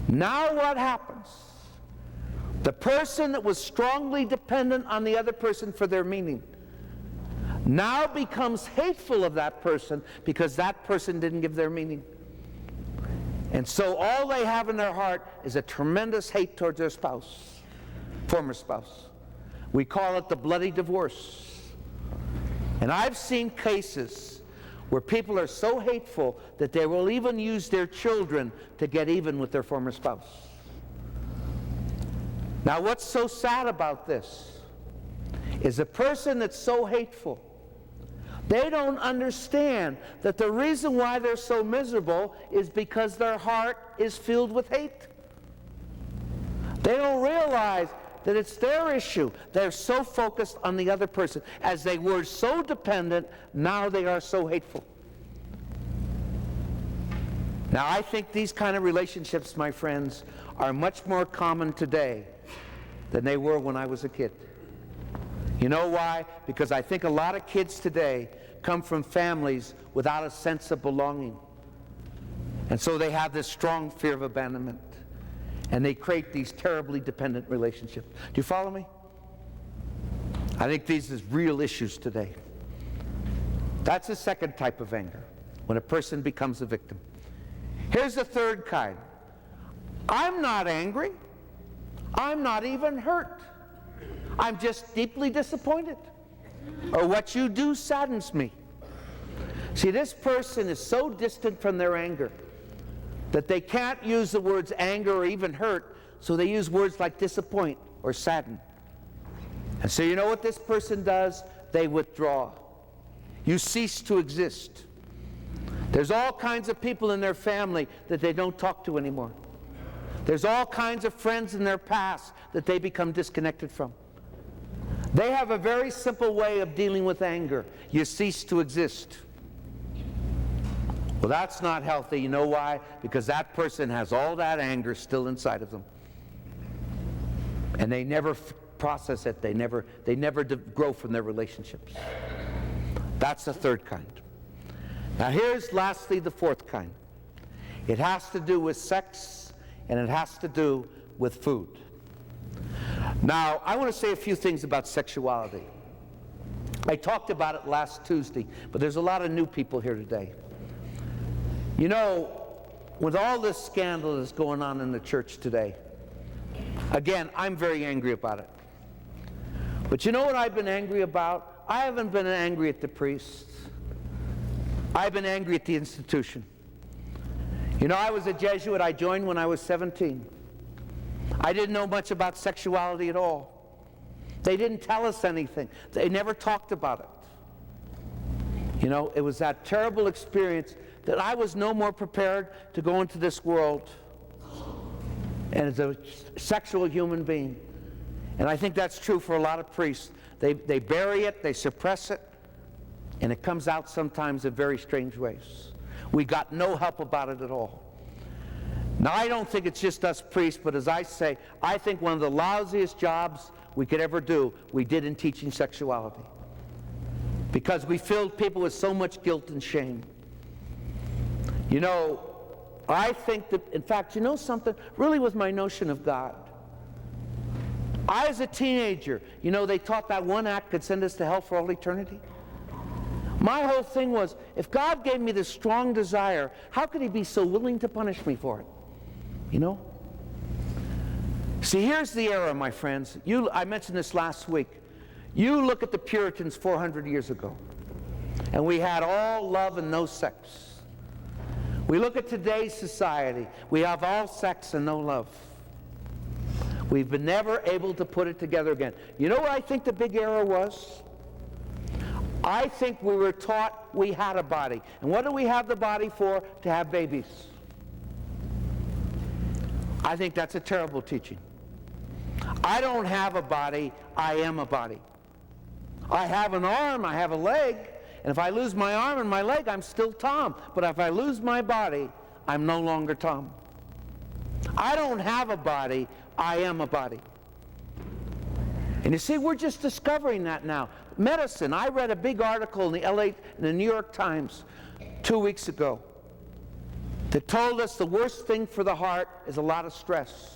Now what happens? The person that was strongly dependent on the other person for their meaning now becomes hateful of that person because that person didn't give their meaning. And so all they have in their heart is a tremendous hate towards their spouse, former spouse. We call it the bloody divorce. And I've seen cases where people are so hateful that they will even use their children to get even with their former spouse. Now, what's so sad about this is a person that's so hateful, they don't understand that the reason why they're so miserable is because their heart is filled with hate. They don't realize that it's their issue. They're so focused on the other person. As they were so dependent, now they are so hateful. Now, I think these kind of relationships, my friends, are much more common today than they were when I was a kid. You know why? Because I think a lot of kids today come from families without a sense of belonging. And so they have this strong fear of abandonment. And they create these terribly dependent relationships. Do you follow me? I think these are real issues today. That's the second type of anger, when a person becomes a victim. Here's the third kind. I'm not angry. I'm not even hurt. I'm just deeply disappointed. Or what you do saddens me. See, this person is so distant from their anger that they can't use the words anger or even hurt, so they use words like disappoint or sadden. And so you know what this person does? They withdraw. You cease to exist. There's all kinds of people in their family that they don't talk to anymore. There's all kinds of friends in their past that they become disconnected from. They have a very simple way of dealing with anger. You cease to exist. Well, that's not healthy. You know why? Because that person has all that anger still inside of them. And they never process it. They never grow from their relationships. That's the third kind. Now here's lastly the fourth kind. It has to do with sex and it has to do with food. Now, I want to say a few things about sexuality. I talked about it last Tuesday, but there's a lot of new people here today. You know, with all this scandal that's going on in the church today, again, I'm very angry about it. But you know what I've been angry about? I haven't been angry at the priests. I've been angry at the institution. You know, I was a Jesuit. I joined when I was 17. I didn't know much about sexuality at all. They didn't tell us anything. They never talked about it. You know, it was that terrible experience that I was no more prepared to go into this world and as a sexual human being. And I think that's true for a lot of priests. They bury it, they suppress it, and it comes out sometimes in very strange ways. We got no help about it at all. Now, I don't think it's just us priests, but as I say, I think one of the lousiest jobs we could ever do, we did in teaching sexuality. Because we filled people with so much guilt and shame. You know, I think that, in fact, you know something? Really with my notion of God. I, as a teenager, you know, they taught that one act could send us to hell for all eternity. My whole thing was, if God gave me this strong desire, how could he be so willing to punish me for it? You know? See, here's the error, my friends. I mentioned this last week. You look at the Puritans 400 years ago, and we had all love and no sex. We look at today's society. We have all sex and no love. We've been never able to put it together again. You know what I think the big error was? I think we were taught we had a body. And what do we have the body for? To have babies. I think that's a terrible teaching. I don't have a body, I am a body. I have an arm, I have a leg, and if I lose my arm and my leg, I'm still Tom. But if I lose my body, I'm no longer Tom. I don't have a body, I am a body. And you see, we're just discovering that now. Medicine, I read a big article in the New York Times 2 weeks ago that told us the worst thing for the heart is a lot of stress.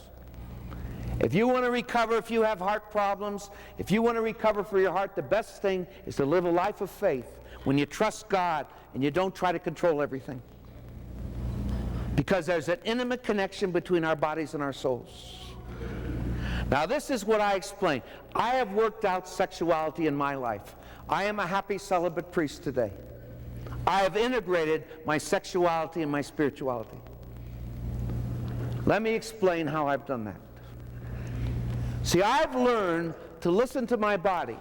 If you want to recover, if you have heart problems, if you want to recover for your heart, the best thing is to live a life of faith when you trust God and you don't try to control everything. Because there's an intimate connection between our bodies and our souls. Now, this is what I explain. I have worked out sexuality in my life. I am a happy celibate priest today. I have integrated my sexuality and my spirituality. Let me explain how I've done that. See, I've learned to listen to my body.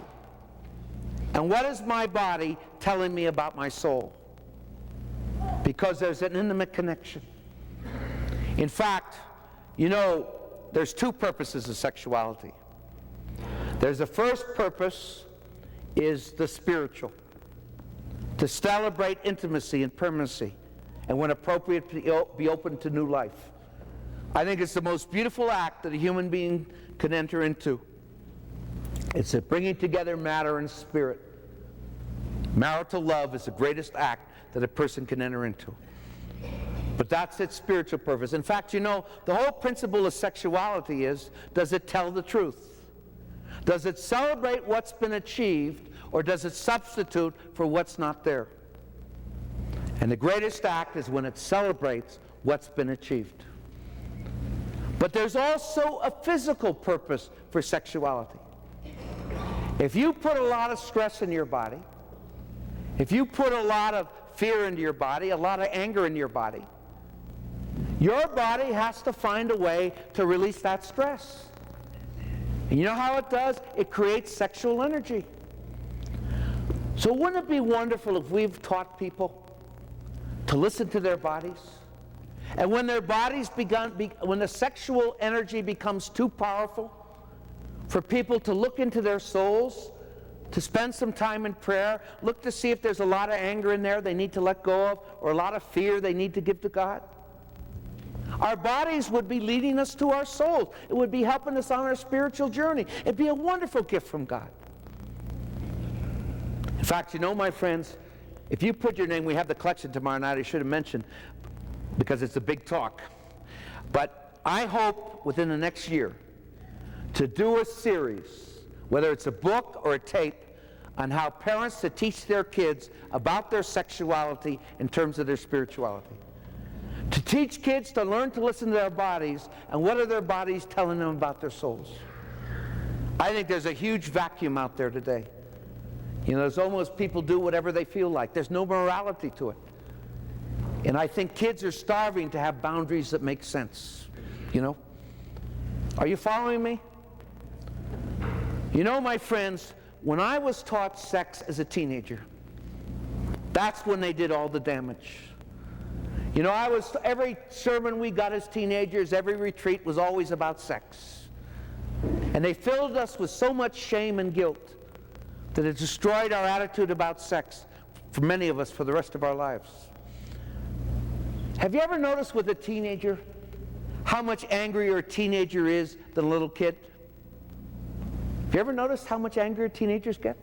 And what is my body telling me about my soul? Because there's an intimate connection. In fact, you know, there's two purposes of sexuality. There's the first purpose is the spiritual. To celebrate intimacy and permanency, and when appropriate, be open to new life. I think it's the most beautiful act that a human being can enter into. It's a bringing together matter and spirit. Marital love is the greatest act that a person can enter into. But that's its spiritual purpose. In fact, you know, the whole principle of sexuality is, does it tell the truth? Does it celebrate what's been achieved, or does it substitute for what's not there? And the greatest act is when it celebrates what's been achieved. But there's also a physical purpose for sexuality. If you put a lot of stress in your body, if you put a lot of fear into your body, a lot of anger in your body, your body has to find a way to release that stress. And you know how it does? It creates sexual energy. So wouldn't it be wonderful if we've taught people to listen to their bodies? And when their bodies when the sexual energy becomes too powerful, for people to look into their souls, to spend some time in prayer, look to see if there's a lot of anger in there they need to let go of, or a lot of fear they need to give to God. Our bodies would be leading us to our souls. It would be helping us on our spiritual journey. It'd be a wonderful gift from God. In fact, you know, my friends, if you put your name, we have the collection tomorrow night, I should have mentioned, because it's a big talk. But I hope within the next year to do a series, whether it's a book or a tape, on how parents to teach their kids about their sexuality in terms of their spirituality. To teach kids to learn to listen to their bodies, and what are their bodies telling them about their souls. I think there's a huge vacuum out there today. You know, there's almost people do whatever they feel like. There's no morality to it. And I think kids are starving to have boundaries that make sense, you know. Are you following me? You know, my friends, when I was taught sex as a teenager, that's when they did all the damage. You know, every sermon we got as teenagers, every retreat was always about sex. And they filled us with so much shame and guilt that it destroyed our attitude about sex for many of us for the rest of our lives. Have you ever noticed with a teenager, how much angrier a teenager is than a little kid? Have you ever noticed how much angrier teenagers get?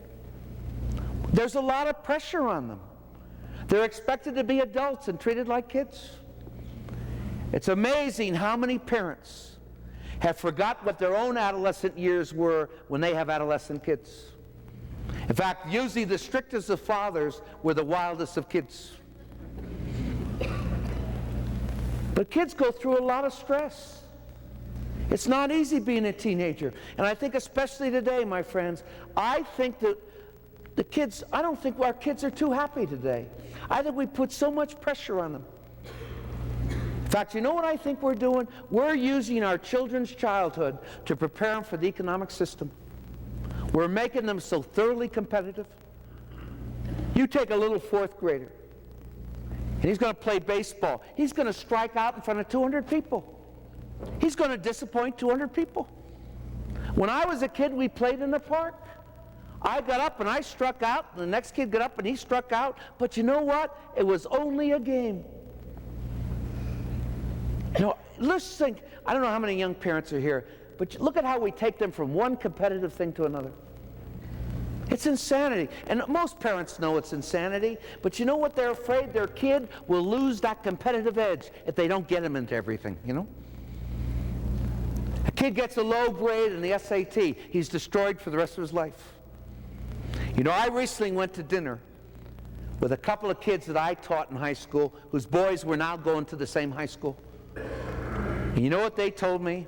There's a lot of pressure on them. They're expected to be adults and treated like kids. It's amazing how many parents have forgot what their own adolescent years were when they have adolescent kids. In fact, usually the strictest of fathers were the wildest of kids. But kids go through a lot of stress. It's not easy being a teenager. And I think especially today, my friends, I think that I don't think our kids are too happy today. I think we put so much pressure on them. In fact, you know what I think we're doing? We're using our children's childhood to prepare them for the economic system. We're making them so thoroughly competitive. You take a little fourth grader, and he's going to play baseball. He's going to strike out in front of 200 people. He's going to disappoint 200 people. When I was a kid, we played in the park. I got up and I struck out, and the next kid got up and he struck out. But you know what? It was only a game. You know, let's think, I don't know how many young parents are here, but look at how we take them from one competitive thing to another. It's insanity. And most parents know it's insanity, but you know what they're afraid? Their kid will lose that competitive edge if they don't get him into everything, you know? A kid gets a low grade in the SAT, he's destroyed for the rest of his life. You know, I recently went to dinner with a couple of kids that I taught in high school, whose boys were now going to the same high school. And you know what they told me?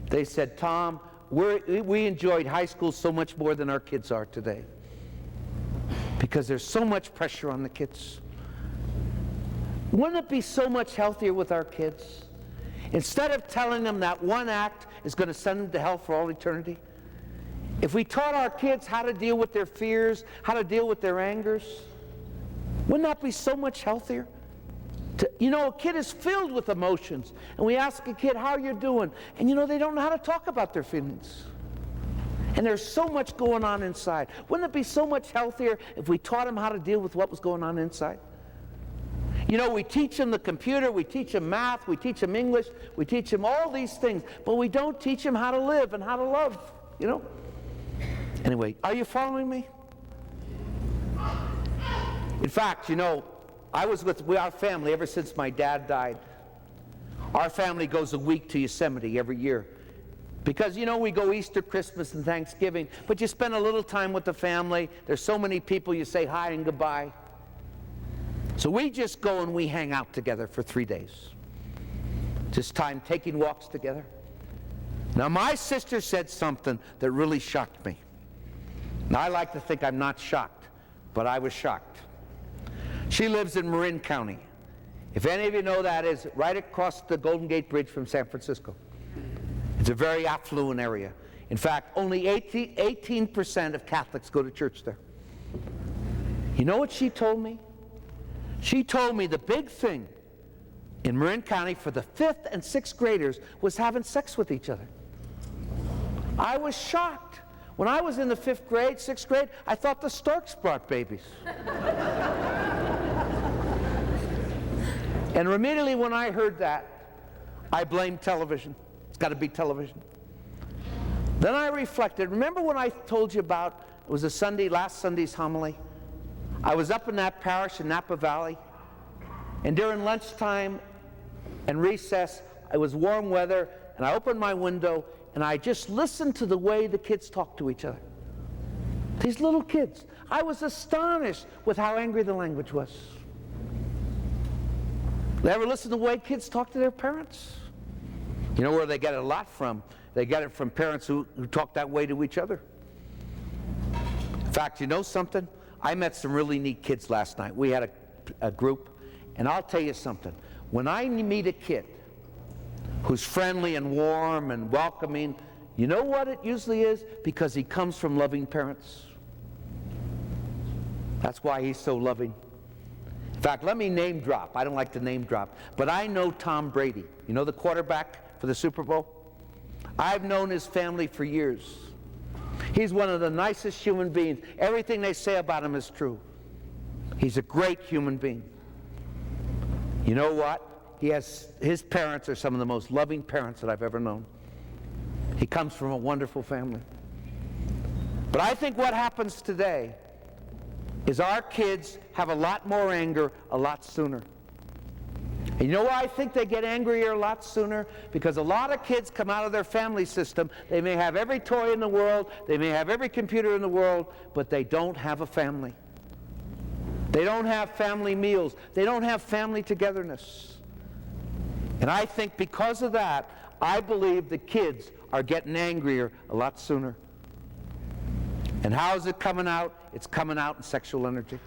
They said, Tom, we enjoyed high school so much more than our kids are today, because there's so much pressure on the kids. Wouldn't it be so much healthier with our kids? Instead of telling them that one act is going to send them to hell for all eternity, if we taught our kids how to deal with their fears, how to deal with their angers, wouldn't that be so much healthier? You know, a kid is filled with emotions, and we ask a kid, how are you doing? And you know, they don't know how to talk about their feelings. And there's so much going on inside. Wouldn't it be so much healthier if we taught them how to deal with what was going on inside? You know, we teach them the computer, we teach them math, we teach them English, we teach them all these things, but we don't teach them how to live and how to love, you know? Anyway, are you following me? In fact, you know, I was with our family ever since my dad died. Our family goes a week to Yosemite every year. Because, you know, we go Easter, Christmas, and Thanksgiving, but you spend a little time with the family. There's so many people, you say hi and goodbye. So we just go and we hang out together for 3 days. Just time taking walks together. Now, my sister said something that really shocked me. Now, I like to think I'm not shocked, but I was shocked. She lives in Marin County. If any of you know that is, right across the Golden Gate Bridge from San Francisco. It's a very affluent area. In fact, only 18% of Catholics go to church there. You know what she told me? She told me the big thing in Marin County for the 5th and 6th graders was having sex with each other. I was shocked. When I was in the 5th grade, 6th grade, I thought the storks brought babies. And immediately when I heard that, I blamed television. It's got to be television. Then I reflected. Remember when I told you about, it was last Sunday's homily? I was up in that parish in Napa Valley, and during lunchtime and recess, it was warm weather, and I opened my window, and I just listened to the way the kids talked to each other. These little kids. I was astonished with how angry the language was. They ever listen to the way kids talk to their parents? You know where they get it a lot from? They get it from parents who talk that way to each other. In fact, you know something? I met some really neat kids last night. We had a group, and I'll tell you something. When I meet a kid who's friendly and warm and welcoming, you know what it usually is? Because he comes from loving parents. That's why he's so loving. In fact, let me name drop. I don't like to name drop, but I know Tom Brady. You know the quarterback for the Super Bowl? I've known his family for years. He's one of the nicest human beings. Everything they say about him is true. He's a great human being. You know what? his parents are some of the most loving parents that I've ever known. He comes from a wonderful family. But I think what happens today is our kids have a lot more anger a lot sooner. And you know why I think they get angrier a lot sooner? Because a lot of kids come out of their family system. They may have every toy in the world, they may have every computer in the world, but they don't have a family. They don't have family meals. They don't have family togetherness. And I think because of that, I believe the kids are getting angrier a lot sooner. And how is it coming out? It's coming out in sexual energy.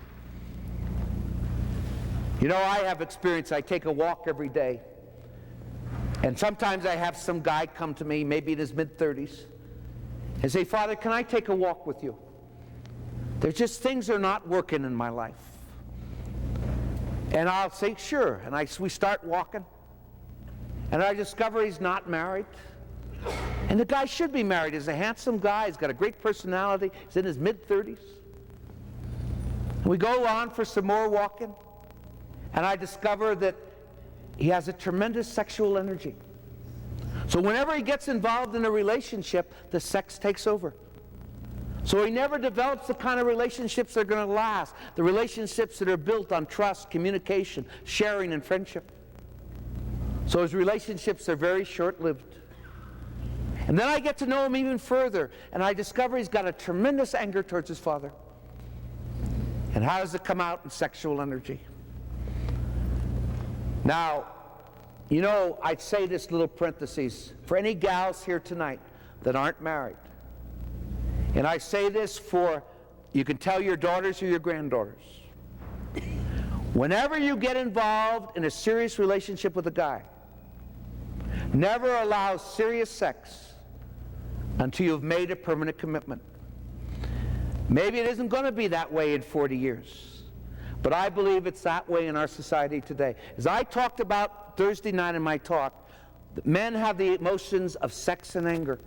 You know, I have experience. I take a walk every day. And sometimes I have some guy come to me, maybe in his mid-30s, and say, Father, can I take a walk with you? There's just things are not working in my life. And I'll say, sure. And we start walking. And I discover he's not married. And the guy should be married. He's a handsome guy. He's got a great personality. He's in his mid-30s. And we go on for some more walking. And I discover that he has a tremendous sexual energy. So whenever he gets involved in a relationship, the sex takes over. So he never develops the kind of relationships that are going to last, the relationships that are built on trust, communication, sharing, and friendship. So his relationships are very short-lived. And then I get to know him even further, and I discover he's got a tremendous anger towards his father. And how does it come out in sexual energy? Now, you know, I'd say this little parenthesis for any gals here tonight that aren't married. And I say this for, you can tell your daughters or your granddaughters. Whenever you get involved in a serious relationship with a guy, never allow serious sex until you've made a permanent commitment. Maybe it isn't going to be that way in 40 years. But I believe it's that way in our society today. As I talked about Thursday night in my talk, men have the emotions of sex and anger.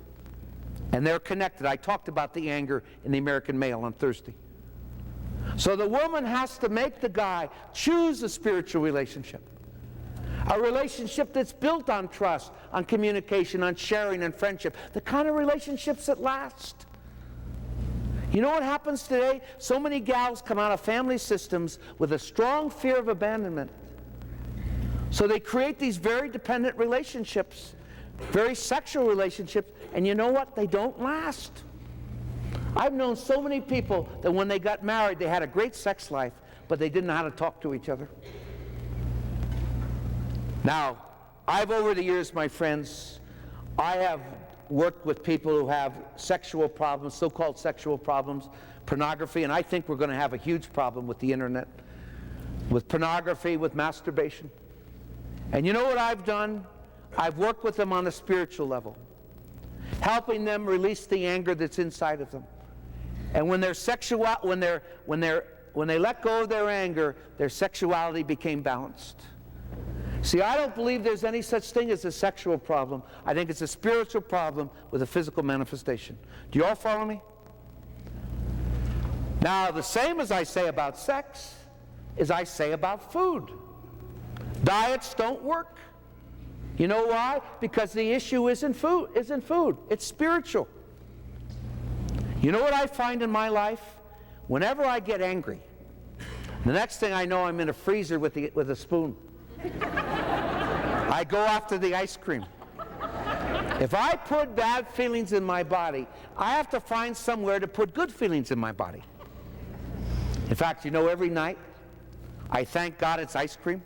And they're connected. I talked about the anger in the American male on Thursday. So the woman has to make the guy choose a spiritual relationship. A relationship that's built on trust, on communication, on sharing and friendship. The kind of relationships that last. You know what happens today? So many gals come out of family systems with a strong fear of abandonment. So they create these very dependent relationships, very sexual relationships, and you know what? They don't last. I've known so many people that when they got married, they had a great sex life, but they didn't know how to talk to each other. Now, I've over the years, my friends, I have worked with people who have sexual problems, so-called sexual problems, pornography, and I think we're going to have a huge problem with the internet, with pornography, with masturbation. And you know what I've done? I've worked with them on a spiritual level, helping them release the anger that's inside of them. And when their when they let go of their anger, their sexuality became balanced. See, I don't believe there's any such thing as a sexual problem. I think it's a spiritual problem with a physical manifestation. Do you all follow me? Now, the same as I say about sex is I say about food. Diets don't work. You know why? Because the issue isn't food. It's spiritual. You know what I find in my life? Whenever I get angry, the next thing I know, I'm in a freezer with a spoon. I go after the ice cream. If I put bad feelings in my body, I have to find somewhere to put good feelings in my body. In fact, you know, every night I thank God it's ice cream.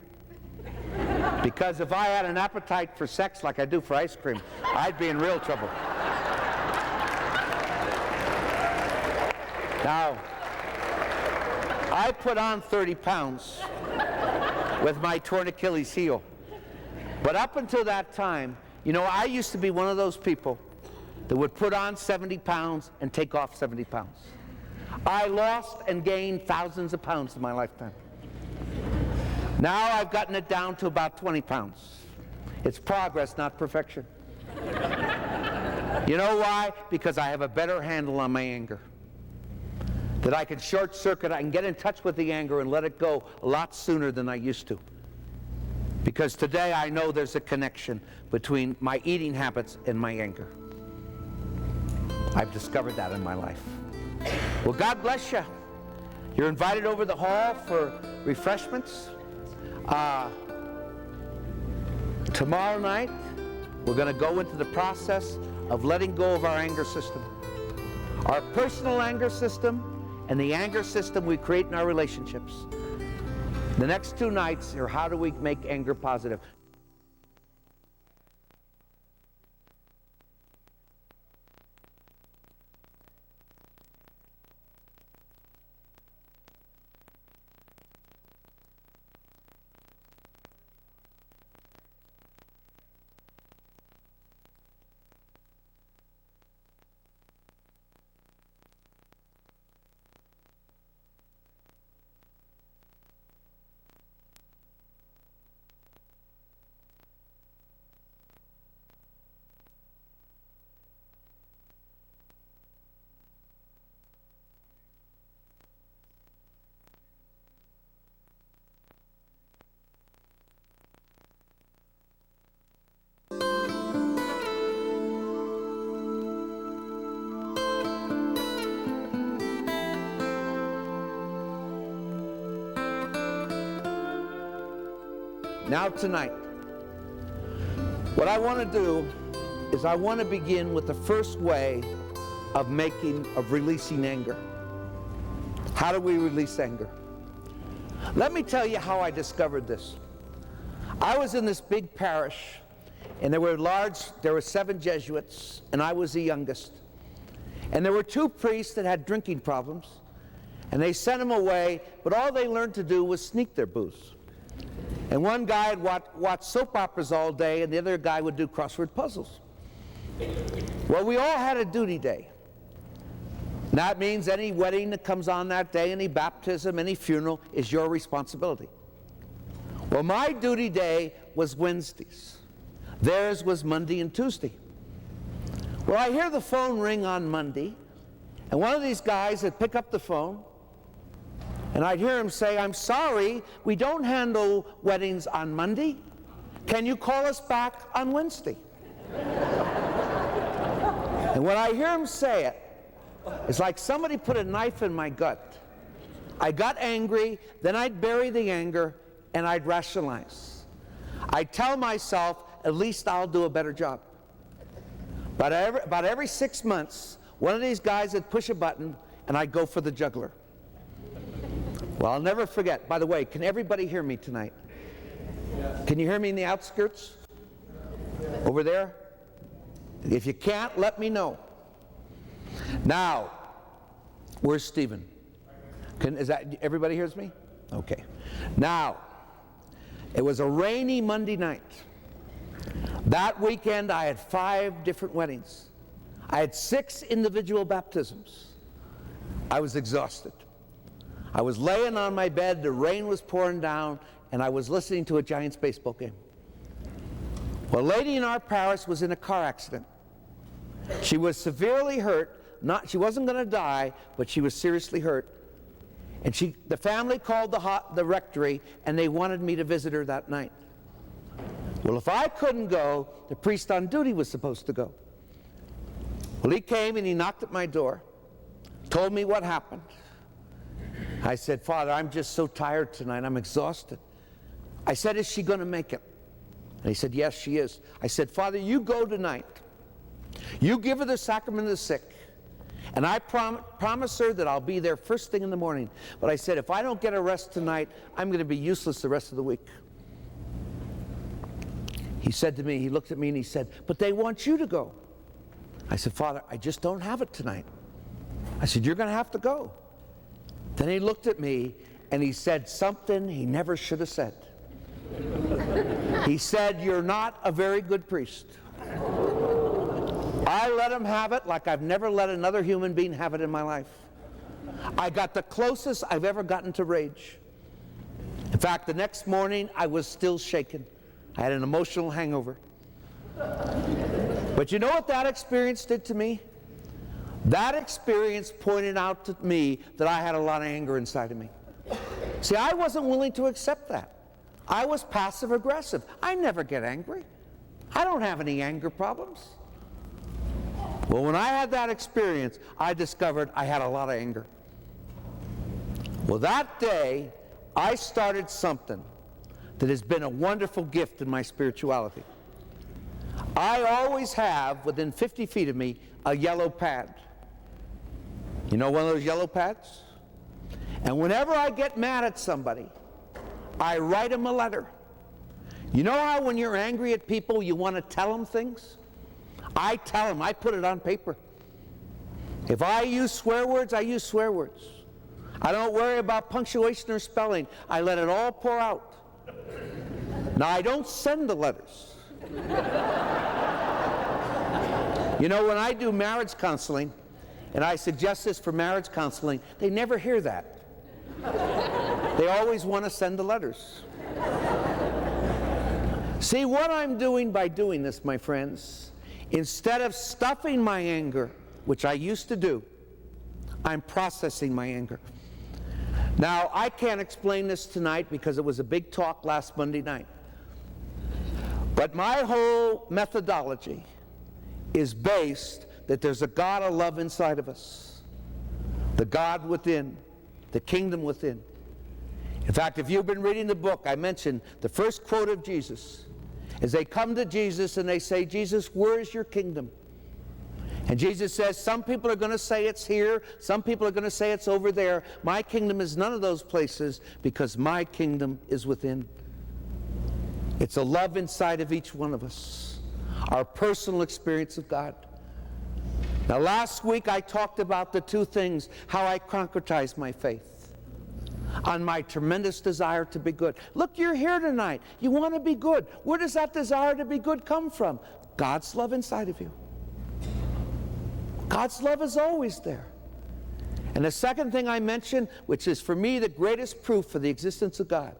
Because if I had an appetite for sex like I do for ice cream, I'd be in real trouble. Now, I put on 30 pounds with my torn Achilles heel. But up until that time, you know, I used to be one of those people that would put on 70 pounds and take off 70 pounds. I lost and gained thousands of pounds in my lifetime. Now I've gotten it down to about 20 pounds. It's progress, not perfection. You know why? Because I have a better handle on my anger. That I can short circuit, I can get in touch with the anger and let it go a lot sooner than I used to. Because today I know there's a connection between my eating habits and my anger. I've discovered that in my life. Well, God bless you. You're invited over the hall for refreshments. Tomorrow night, we're going to go into the process of letting go of our anger system. Our personal anger system and the anger system we create in our relationships. The next 2 nights are how do we make anger positive. Now tonight, what I want to do is I want to begin with the first way of releasing anger. How do we release anger? Let me tell you how I discovered this. I was in this big parish, and there were 7 Jesuits, and I was the youngest. And there were 2 priests that had drinking problems, and they sent them away, but all they learned to do was sneak their booze. And one guy had watched soap operas all day, and the other guy would do crossword puzzles. Well, we all had a duty day. And that means any wedding that comes on that day, any baptism, any funeral, is your responsibility. Well, my duty day was Wednesdays. Theirs was Monday and Tuesday. Well, I hear the phone ring on Monday, and one of these guys would pick up the phone, and I'd hear him say, "I'm sorry, we don't handle weddings on Monday. Can you call us back on Wednesday?" And when I hear him say it, it's like somebody put a knife in my gut. I got angry, then I'd bury the anger, and I'd rationalize. I'd tell myself, at least I'll do a better job. But about every 6 months, one of these guys would push a button, and I'd go for the jugular. Well, I'll never forget. By the way, can everybody hear me tonight? Can you hear me in the outskirts? Over there? If you can't, let me know. Now, where's Stephen? Everybody hears me? Okay. Now, it was a rainy Monday night. That weekend, I had 5 different weddings. I had 6 individual baptisms. I was exhausted. I was laying on my bed, the rain was pouring down, and I was listening to a Giants baseball game. Well, a lady in our parish was in a car accident. She was severely hurt. She wasn't going to die, but she was seriously hurt. And the family called the rectory, and they wanted me to visit her that night. Well, if I couldn't go, the priest on duty was supposed to go. Well, he came and he knocked at my door, told me what happened. I said, "Father, I'm just so tired tonight. I'm exhausted." I said, "Is she going to make it?" And he said, "Yes, she is." I said, "Father, you go tonight. You give her the sacrament of the sick. And I promise her that I'll be there first thing in the morning." But I said, "If I don't get a rest tonight, I'm going to be useless the rest of the week." He said to me, he looked at me and he said, "But they want you to go." I said, "Father, I just don't have it tonight." I said, "You're going to have to go." Then he looked at me and he said something he never should have said. He said, "You're not a very good priest." I let him have it like I've never let another human being have it in my life. I got the closest I've ever gotten to rage. In fact, the next morning I was still shaken. I had an emotional hangover. But you know what that experience did to me? That experience pointed out to me that I had a lot of anger inside of me. See, I wasn't willing to accept that. I was passive aggressive. I never get angry. I don't have any anger problems. Well, when I had that experience, I discovered I had a lot of anger. Well, that day, I started something that has been a wonderful gift in my spirituality. I always have, within 50 feet of me, a yellow pad. You know one of those yellow pads? And whenever I get mad at somebody, I write them a letter. You know how when you're angry at people, you want to tell them things? I tell them, I put it on paper. If I use swear words, I use swear words. I don't worry about punctuation or spelling. I let it all pour out. Now, I don't send the letters. You know, when I do marriage counseling, and I suggest this for marriage counseling, they never hear that. They always want to send the letters. See, what I'm doing by doing this, my friends, instead of stuffing my anger, which I used to do, I'm processing my anger. Now, I can't explain this tonight because it was a big talk last Monday night. But my whole methodology is based that there's a God of love inside of us. The God within, the kingdom within. In fact, if you've been reading the book, I mentioned the first quote of Jesus is they come to Jesus and they say, Jesus, where is your kingdom? And Jesus says, some people are going to say it's here, some people are going to say it's over there. My kingdom is none of those places because my kingdom is within. It's a love inside of each one of us, our personal experience of God. Now, last week I talked about the two things, how I concretize my faith on my tremendous desire to be good. Look, you're here tonight. You want to be good. Where does that desire to be good come from? God's love inside of you. God's love is always there. And the second thing I mentioned, which is for me the greatest proof for the existence of God,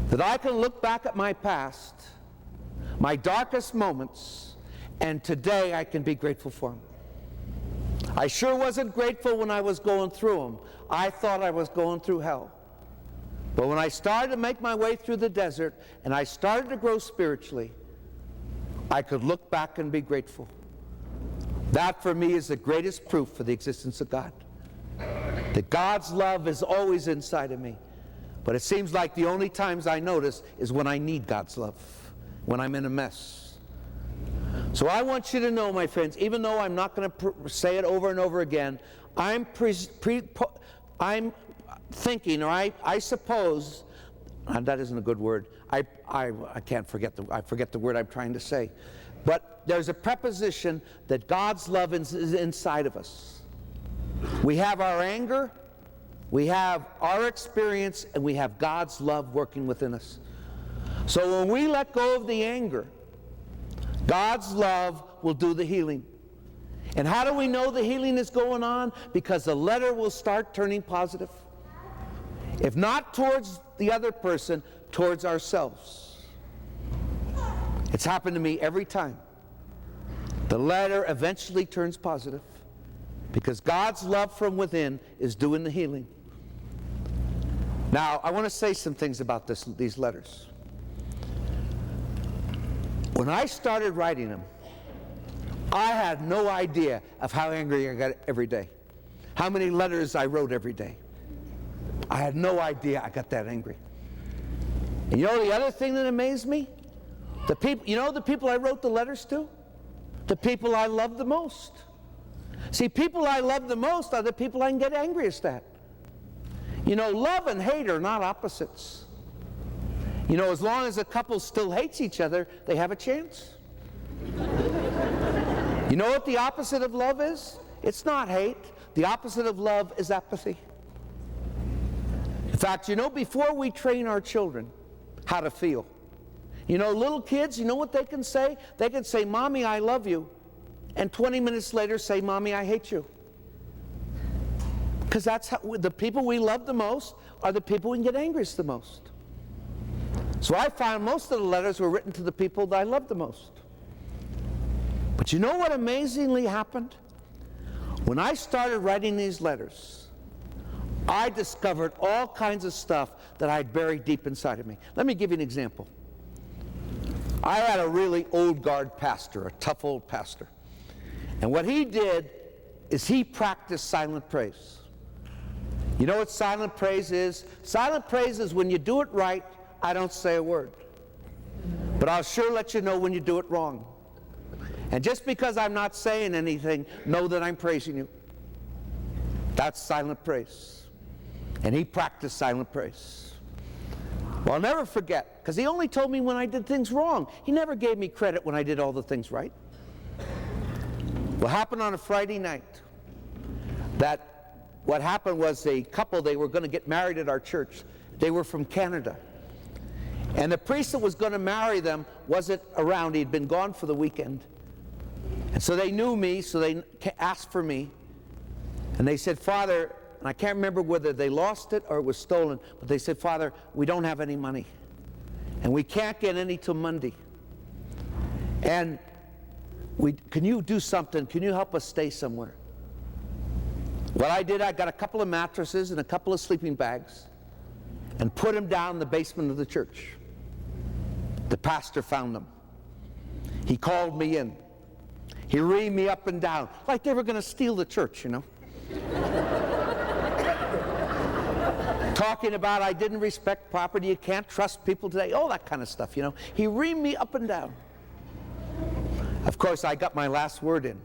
that I can look back at my past, my darkest moments, and today I can be grateful for them. I sure wasn't grateful when I was going through them. I thought I was going through hell. But when I started to make my way through the desert and I started to grow spiritually, I could look back and be grateful. That for me is the greatest proof for the existence of God. That God's love is always inside of me. But it seems like the only times I notice is when I need God's love, when I'm in a mess. So I want you to know, my friends, even though I'm not going to say it over and over again, I'm thinking, or I suppose, and that isn't a good word, I forget the word I'm trying to say. But there's a preposition that God's love is inside of us. We have our anger, we have our experience, and we have God's love working within us. So when we let go of the anger, God's love will do the healing. And how do we know the healing is going on? Because the letter will start turning positive. If not towards the other person, towards ourselves. It's happened to me every time. The letter eventually turns positive because God's love from within is doing the healing. Now, I want to say some things about these letters. When I started writing them, I had no idea of how angry I got every day, how many letters I wrote every day. I had no idea I got that angry. And you know the other thing that amazed me? The people I wrote the letters to? The people I love the most. See, people I love the most are the people I can get angriest at. You know, love and hate are not opposites. You know, as long as a couple still hates each other, they have a chance. You know what the opposite of love is? It's not hate. The opposite of love is apathy. In fact, you know, before we train our children how to feel, you know, little kids, you know what they can say? They can say, Mommy, I love you, and 20 minutes later say, Mommy, I hate you. Because that's how the people we love the most are the people we can get angriest the most. So I found most of the letters were written to the people that I love the most. But you know what amazingly happened? When I started writing these letters, I discovered all kinds of stuff that I'd buried deep inside of me. Let me give you an example. I had a really old guard pastor, a tough old pastor. And what he did is he practiced silent praise. You know what silent praise is? Silent praise is when you do it right, I don't say a word. But I'll sure let you know when you do it wrong. And just because I'm not saying anything, know that I'm praising you. That's silent praise. And he practiced silent praise. Well, I'll never forget, because he only told me when I did things wrong. He never gave me credit when I did all the things right. What happened on a Friday night, what happened was a couple, they were going to get married at our church. They were from Canada. And the priest that was going to marry them wasn't around. He'd been gone for the weekend. And so they knew me, so they asked for me. And they said, Father, and I can't remember whether they lost it or it was stolen, but they said, Father, we don't have any money. And we can't get any till Monday. And can you do something? Can you help us stay somewhere? What I did, I got a couple of mattresses and a couple of sleeping bags and put them down in the basement of the church. The pastor found them. He called me in. He reamed me up and down, like they were going to steal the church, you know. Talking about I didn't respect property, you can't trust people today, all that kind of stuff, you know. He reamed me up and down. Of course, I got my last word in.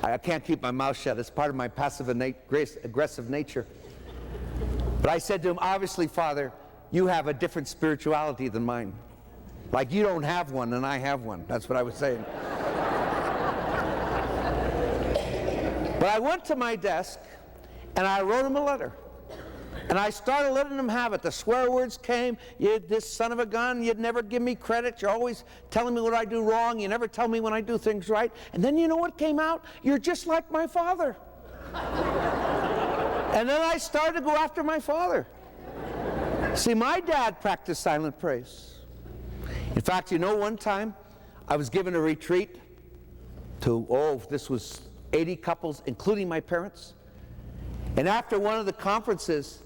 I can't keep my mouth shut. It's part of my passive and aggressive nature. But I said to him, obviously, Father, you have a different spirituality than mine. Like you don't have one and I have one. That's what I was saying. But I went to my desk and I wrote him a letter. And I started letting them have it. The swear words came. You, this son of a gun, you'd never give me credit. You're always telling me what I do wrong. You never tell me when I do things right. And then you know what came out? You're just like my father. And then I started to go after my father. See, my dad practiced silent praise. In fact, you know, one time I was given a retreat to, this was 80 couples, including my parents. And after one of the conferences,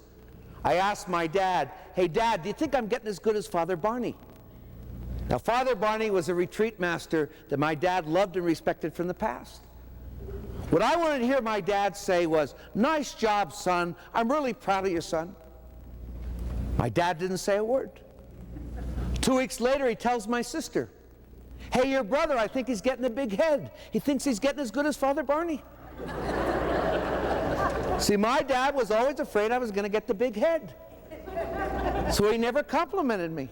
I asked my dad, hey, Dad, do you think I'm getting as good as Father Barney? Now, Father Barney was a retreat master that my dad loved and respected from the past. What I wanted to hear my dad say was, nice job, son. I'm really proud of you, son. My dad didn't say a word. 2 weeks later, he tells my sister, hey, your brother, I think he's getting a big head. He thinks he's getting as good as Father Barney. See, my dad was always afraid I was going to get the big head. So he never complimented me.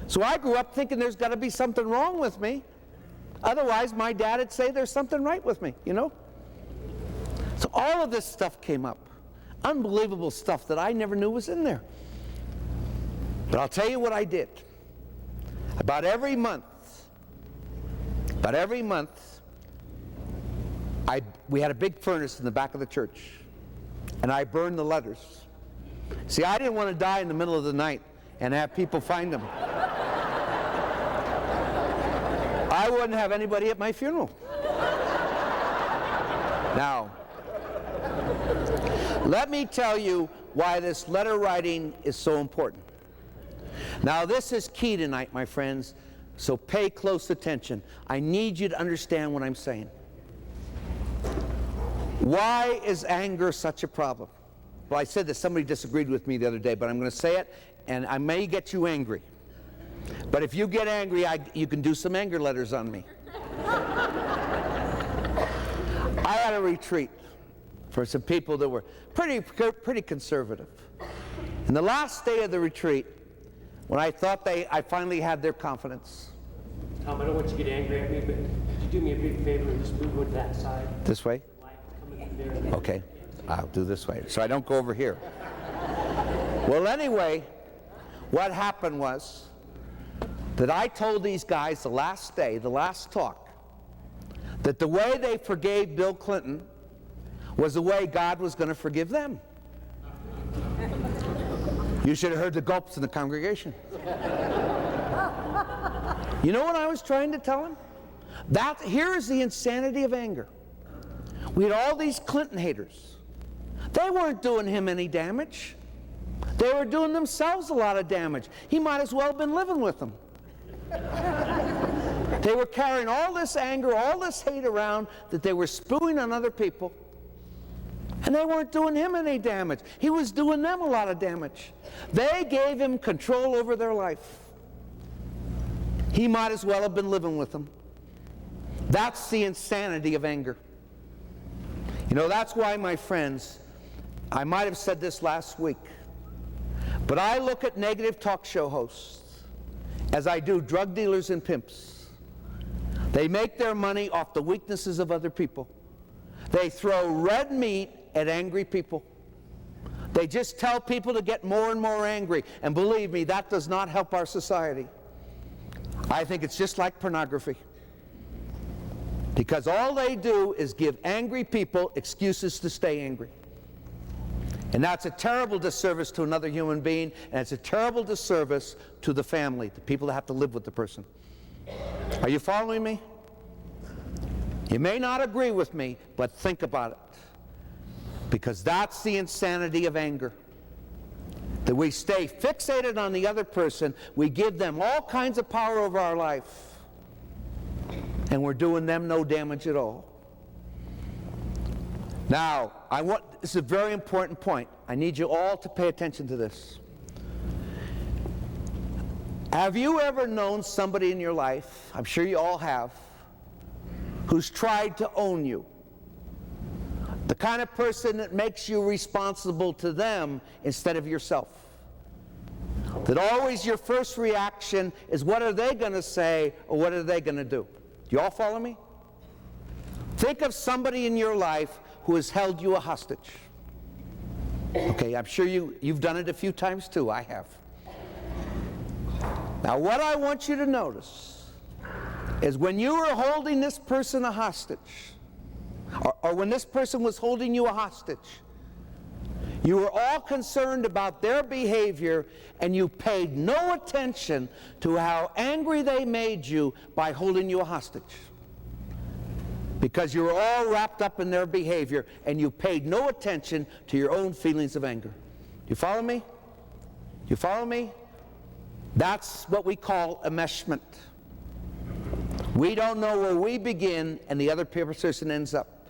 So I grew up thinking there's got to be something wrong with me. Otherwise, my dad would say there's something right with me, you know? So all of this stuff came up. Unbelievable stuff that I never knew was in there. But I'll tell you what I did. About every month, we had a big furnace in the back of the church. And I burned the letters. See, I didn't want to die in the middle of the night and have people find them. I wouldn't have anybody at my funeral. Now, let me tell you why this letter writing is so important. Now, this is key tonight, my friends, so pay close attention. I need you to understand what I'm saying. Why is anger such a problem? Well, I said that somebody disagreed with me the other day, but I'm going to say it, and I may get you angry. But if you get angry, you can do some anger letters on me. I had a retreat for some people that were pretty conservative. And the last day of the retreat, when I thought I finally had their confidence. Tom, I don't want you to get angry at me, but could you do me a big favor and just move to that side? This way? Okay, I'll do this way, so I don't go over here. Well, anyway, what happened was that I told these guys the last day, the last talk, that the way they forgave Bill Clinton was the way God was going to forgive them. You should have heard the gulps in the congregation. You know what I was trying to tell them? Here is the insanity of anger. We had all these Clinton haters They weren't doing him any damage. They were doing themselves a lot of damage. He might as well have been living with them. They were carrying all this anger, all this hate around that they were spewing on other people. And they weren't doing him any damage. He was doing them a lot of damage. They gave him control over their life. He might as well have been living with them. That's the insanity of anger. You know, that's why, my friends, I might have said this last week, but I look at negative talk show hosts as I do drug dealers and pimps. They make their money off the weaknesses of other people. They throw red meat at angry people. They just tell people to get more and more angry. And believe me, that does not help our society. I think it's just like pornography. Because all they do is give angry people excuses to stay angry. And that's a terrible disservice to another human being, and it's a terrible disservice to the family, the people that have to live with the person. Are you following me? You may not agree with me, but think about it. Because that's the insanity of anger. That we stay fixated on the other person, we give them all kinds of power over our life, and we're doing them no damage at all. Now, this is a very important point. I need you all to pay attention to this. Have you ever known somebody in your life, I'm sure you all have, who's tried to own you? The kind of person that makes you responsible to them instead of yourself. That always your first reaction is, what are they going to say or what are they going to do? Do you all follow me? Think of somebody in your life who has held you a hostage. Okay, I'm sure you've done it a few times too. I have. Now, what I want you to notice is when you were holding this person a hostage, or when this person was holding you a hostage, you were all concerned about their behavior and you paid no attention to how angry they made you by holding you a hostage. Because you were all wrapped up in their behavior and you paid no attention to your own feelings of anger. Do you follow me? Do you follow me? That's what we call enmeshment. We don't know where we begin and the other person ends up.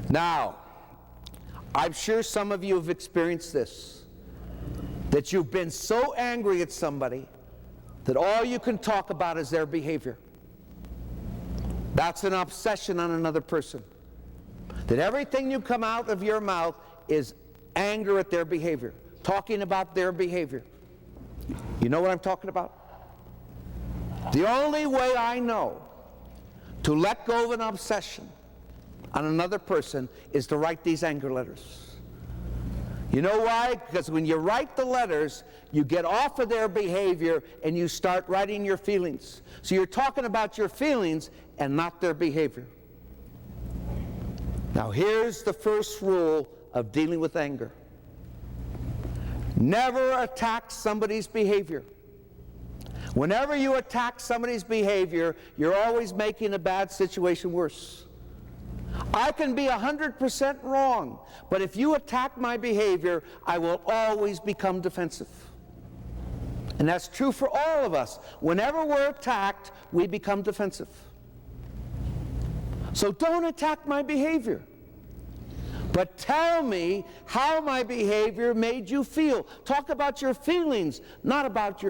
Now, I'm sure some of you have experienced this, that you've been so angry at somebody that all you can talk about is their behavior. That's an obsession on another person. That everything you come out of your mouth is anger at their behavior, talking about their behavior. You know what I'm talking about? The only way I know to let go of an obsession on another person is to write these anger letters. You know why? Because when you write the letters, you get off of their behavior and you start writing your feelings. So you're talking about your feelings and not their behavior. Now here's the first rule of dealing with anger. Never attack somebody's behavior. Whenever you attack somebody's behavior, you're always making a bad situation worse. I can be 100% wrong, but if you attack my behavior, I will always become defensive. And that's true for all of us. Whenever we're attacked, we become defensive. So don't attack my behavior, but tell me how my behavior made you feel. Talk about your feelings, not about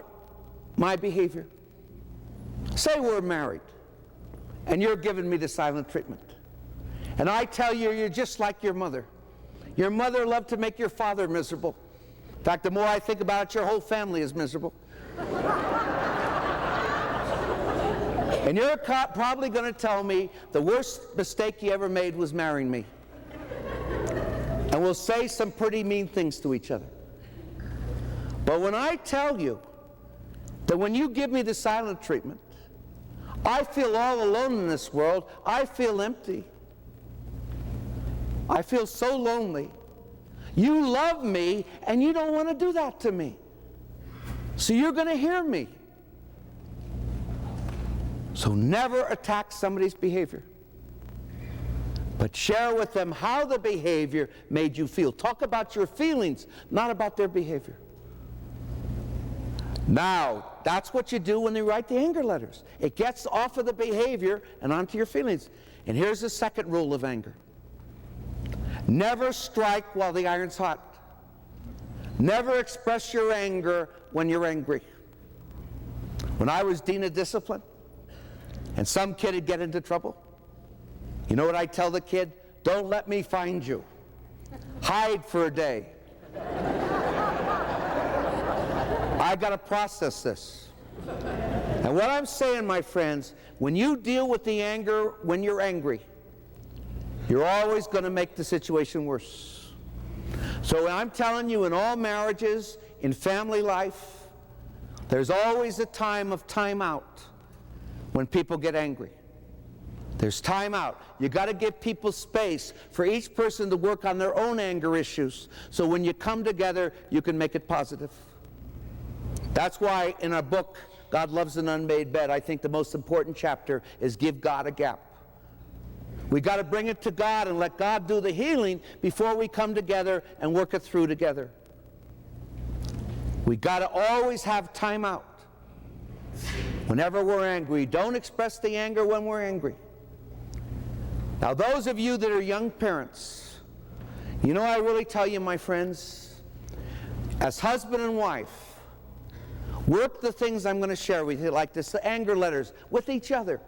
my behavior. Say we're married, and you're giving me the silent treatment. And I tell you, you're just like your mother. Your mother loved to make your father miserable. In fact, the more I think about it, your whole family is miserable. And you're probably going to tell me the worst mistake you ever made was marrying me. And we'll say some pretty mean things to each other. But when I tell you that when you give me the silent treatment, I feel all alone in this world, I feel empty. I feel so lonely. You love me, and you don't want to do that to me. So you're going to hear me. So never attack somebody's behavior. But share with them how the behavior made you feel. Talk about your feelings, not about their behavior. Now, that's what you do when you write the anger letters. It gets off of the behavior and onto your feelings. And here's the second rule of anger. Never strike while the iron's hot. Never express your anger when you're angry. When I was dean of discipline, and some kid would get into trouble, you know what I tell the kid? Don't let me find you. Hide for a day. I got to process this. And what I'm saying, my friends, when you deal with the anger when you're angry, you're always going to make the situation worse. So I'm telling you, in all marriages, in family life, there's always a time of time out when people get angry. There's time out. You got to give people space for each person to work on their own anger issues, so when you come together, you can make it positive. That's why in our book, God Loves an Unmade Bed, I think the most important chapter is Give God a Gap. We got to bring it to God and let God do the healing before we come together and work it through together. We got to always have time out. Whenever we're angry, don't express the anger when we're angry. Now, those of you that are young parents, you know, I really tell you, my friends, as husband and wife, work the things I'm going to share with you, like this, the anger letters, with each other.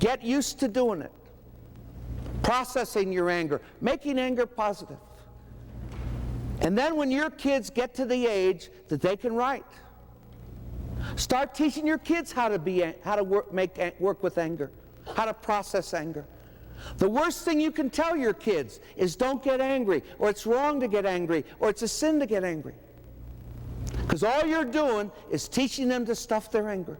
Get used to doing it. Processing your anger, making anger positive. And then when your kids get to the age that they can write, start teaching your kids how to work with anger, how to process anger. The worst thing you can tell your kids is don't get angry, or it's wrong to get angry, or it's a sin to get angry. Because all you're doing is teaching them to stuff their anger.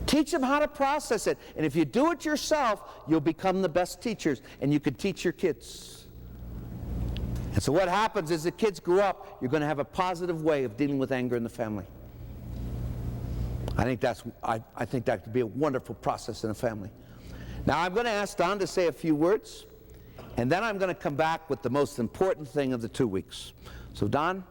Teach them how to process it. And if you do it yourself, you'll become the best teachers, and you can teach your kids. And so what happens is the kids grow up, you're going to have a positive way of dealing with anger in the family. I think that could be a wonderful process in a family. Now I'm going to ask Don to say a few words, and then I'm going to come back with the most important thing of the 2 weeks. So Don?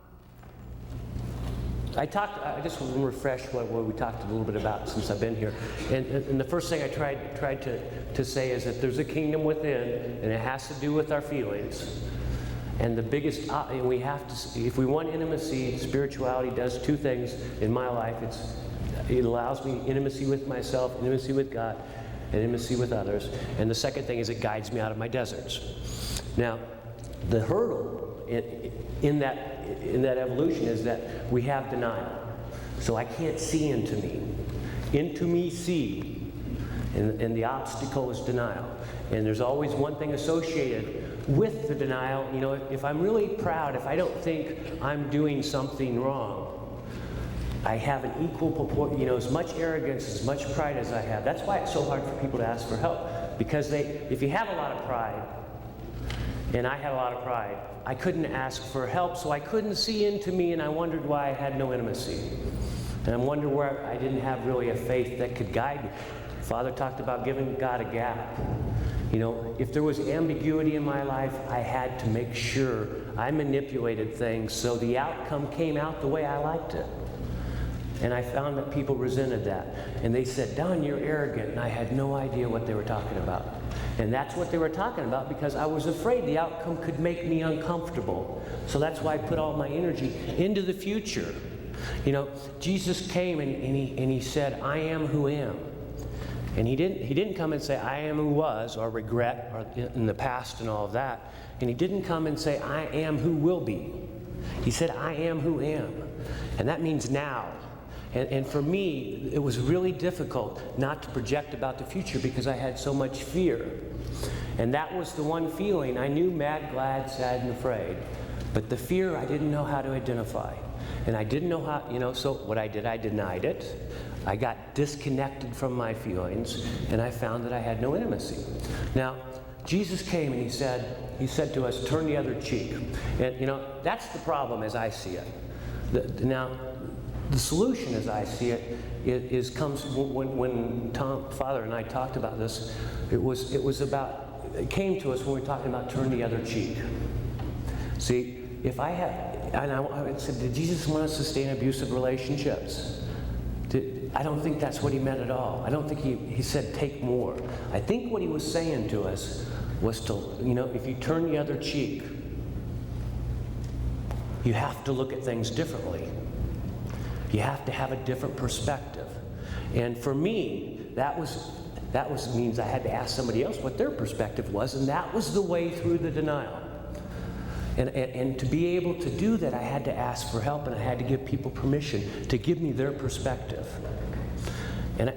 I just want to refresh what we talked a little bit about since I've been here. And the first thing I tried to say is that there's a kingdom within, and it has to do with our feelings. And the biggest, we have to, if we want intimacy, spirituality does two things in my life. It allows me intimacy with myself, intimacy with God, and intimacy with others. And the second thing is it guides me out of my deserts. Now, the hurdle in that evolution is that we have denial. So I can't see into me. Into me see. And the obstacle is denial. And there's always one thing associated with the denial. You know, if I'm really proud, if I don't think I'm doing something wrong, I have an equal proportion, you know, as much arrogance, as much pride as I have. That's why it's so hard for people to ask for help. Because if you have a lot of pride, and I had a lot of pride, I couldn't ask for help, so I couldn't see into me, and I wondered why I had no intimacy. And I wondered where I didn't have really a faith that could guide me. Father talked about giving God a gap. You know, if there was ambiguity in my life, I had to make sure I manipulated things so the outcome came out the way I liked it. And I found that people resented that. And they said, Don, you're arrogant. And I had no idea what they were talking about. And that's what they were talking about because I was afraid the outcome could make me uncomfortable. So that's why I put all my energy into the future. You know, Jesus came and he said, I am who am. And he didn't come and say, I am who was, or regret, or in the past and all of that. And he didn't come and say, I am who will be. He said, I am who am. And that means now. And for me, it was really difficult not to project about the future because I had so much fear. And that was the one feeling. I knew mad, glad, sad, and afraid. But the fear, I didn't know how to identify. And I didn't know how, you know, so what I did, I denied it. I got disconnected from my feelings, and I found that I had no intimacy. Now, Jesus came and he said to us, turn the other cheek. And, you know, that's the problem as I see it. Now, The solution, as I see it, comes when Father and I talked about this. It came to us when we were talking about turn the other cheek. See, if I had, and I said, did Jesus want us to stay in abusive relationships? I don't think that's what he meant at all. I don't think he said take more. I think what he was saying to us was to, if you turn the other cheek, you have to look at things differently. You have to have a different perspective. And for me, that means I had to ask somebody else what their perspective was, and that was the way through the denial. And to be able to do that, I had to ask for help, and I had to give people permission to give me their perspective. And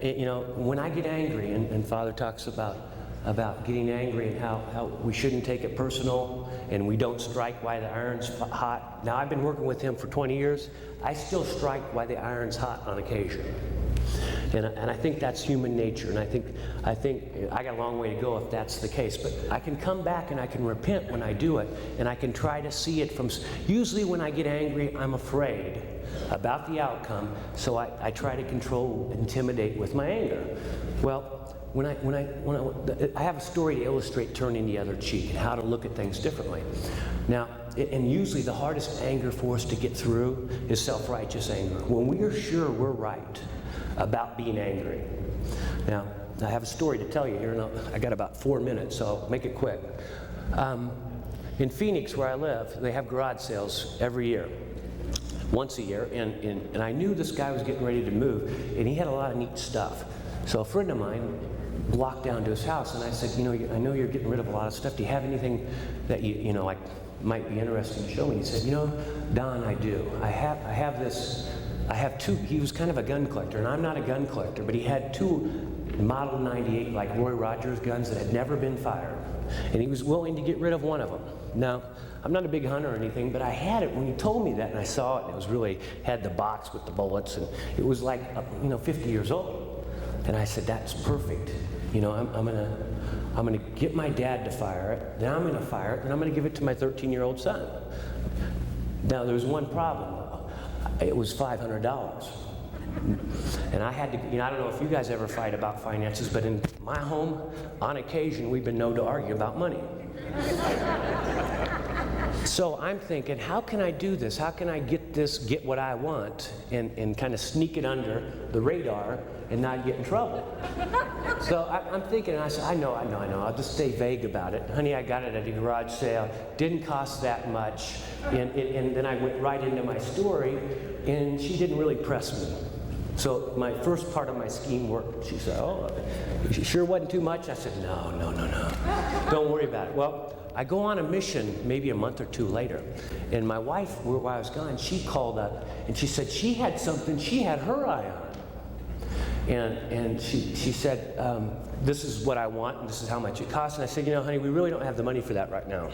when I get angry, and Father talks about getting angry and how we shouldn't take it personal, and we don't strike while the iron's hot. Now, I've been working with him for 20 years. I still strike while the iron's hot on occasion. And I think that's human nature, and I think I got a long way to go if that's the case. But I can come back and I can repent when I do it, and I can try to see it from. Usually, when I get angry, I'm afraid about the outcome, so I try to control, intimidate with my anger. Well, when I have a story to illustrate turning the other cheek and how to look at things differently. Now, and usually the hardest anger for us to get through is self-righteous anger. When we are sure we're right about being angry. Now, I have a story to tell you here, and I got about 4 minutes, so I'll make it quick. In Phoenix, where I live, they have garage sales every year, once a year, and I knew this guy was getting ready to move, and he had a lot of neat stuff. So a friend of mine walked down to his house, and I said, I know you're getting rid of a lot of stuff. Do you have anything that you like might be interesting to show me? He said, Don, I do. I have two. He was kind of a gun collector, and I'm not a gun collector, but he had 2 Model 98, like Roy Rogers guns that had never been fired, and he was willing to get rid of one of them. Now, I'm not a big hunter or anything, but I had it when he told me that, and I saw it, and it was really, had the box with the bullets, and it was like, 50 years old. And I said, that's perfect. I'm gonna get my dad to fire it, then I'm gonna fire it, then I'm gonna give it to my 13-year-old son. Now, there was one problem. It was $500. And I had to, I don't know if you guys ever fight about finances, but in my home, on occasion, we've been known to argue about money. So I'm thinking, how can I do this? How can I get what I want, and kind of sneak it under the radar and not get in trouble? So I'm thinking, and I said, I know, I'll just stay vague about it. Honey, I got it at a garage sale, didn't cost that much, and then I went right into my story, and she didn't really press me. So my first part of my scheme worked. She said, oh, you sure wasn't too much? I said, no. Don't worry about it. Well, I go on a mission maybe a month or 2 later, and my wife, while I was gone, she called up, and she said she had something she had her eye on. And she said, this is what I want, and this is how much it costs. And I said, honey, we really don't have the money for that right now.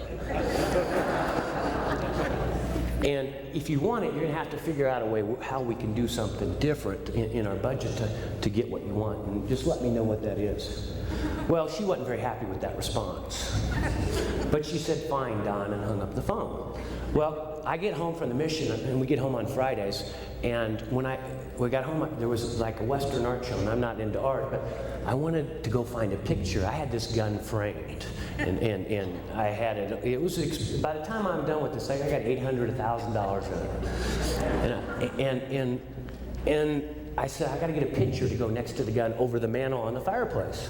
And if you want it, you're going to have to figure out a way how we can do something different in our budget to get what you want. And just let me know what that is. Well, she wasn't very happy with that response. But she said, fine, Don, and hung up the phone. Well, I get home from the mission, and we get home on Fridays, and when we got home, there was like a Western art show, and I'm not into art, but I wanted to go find a picture. I had this gun framed, and I had it. It was, by the time I'm done with this thing, I got $800, $1,000 in it. And I said, I got to get a picture to go next to the gun over the mantle on the fireplace.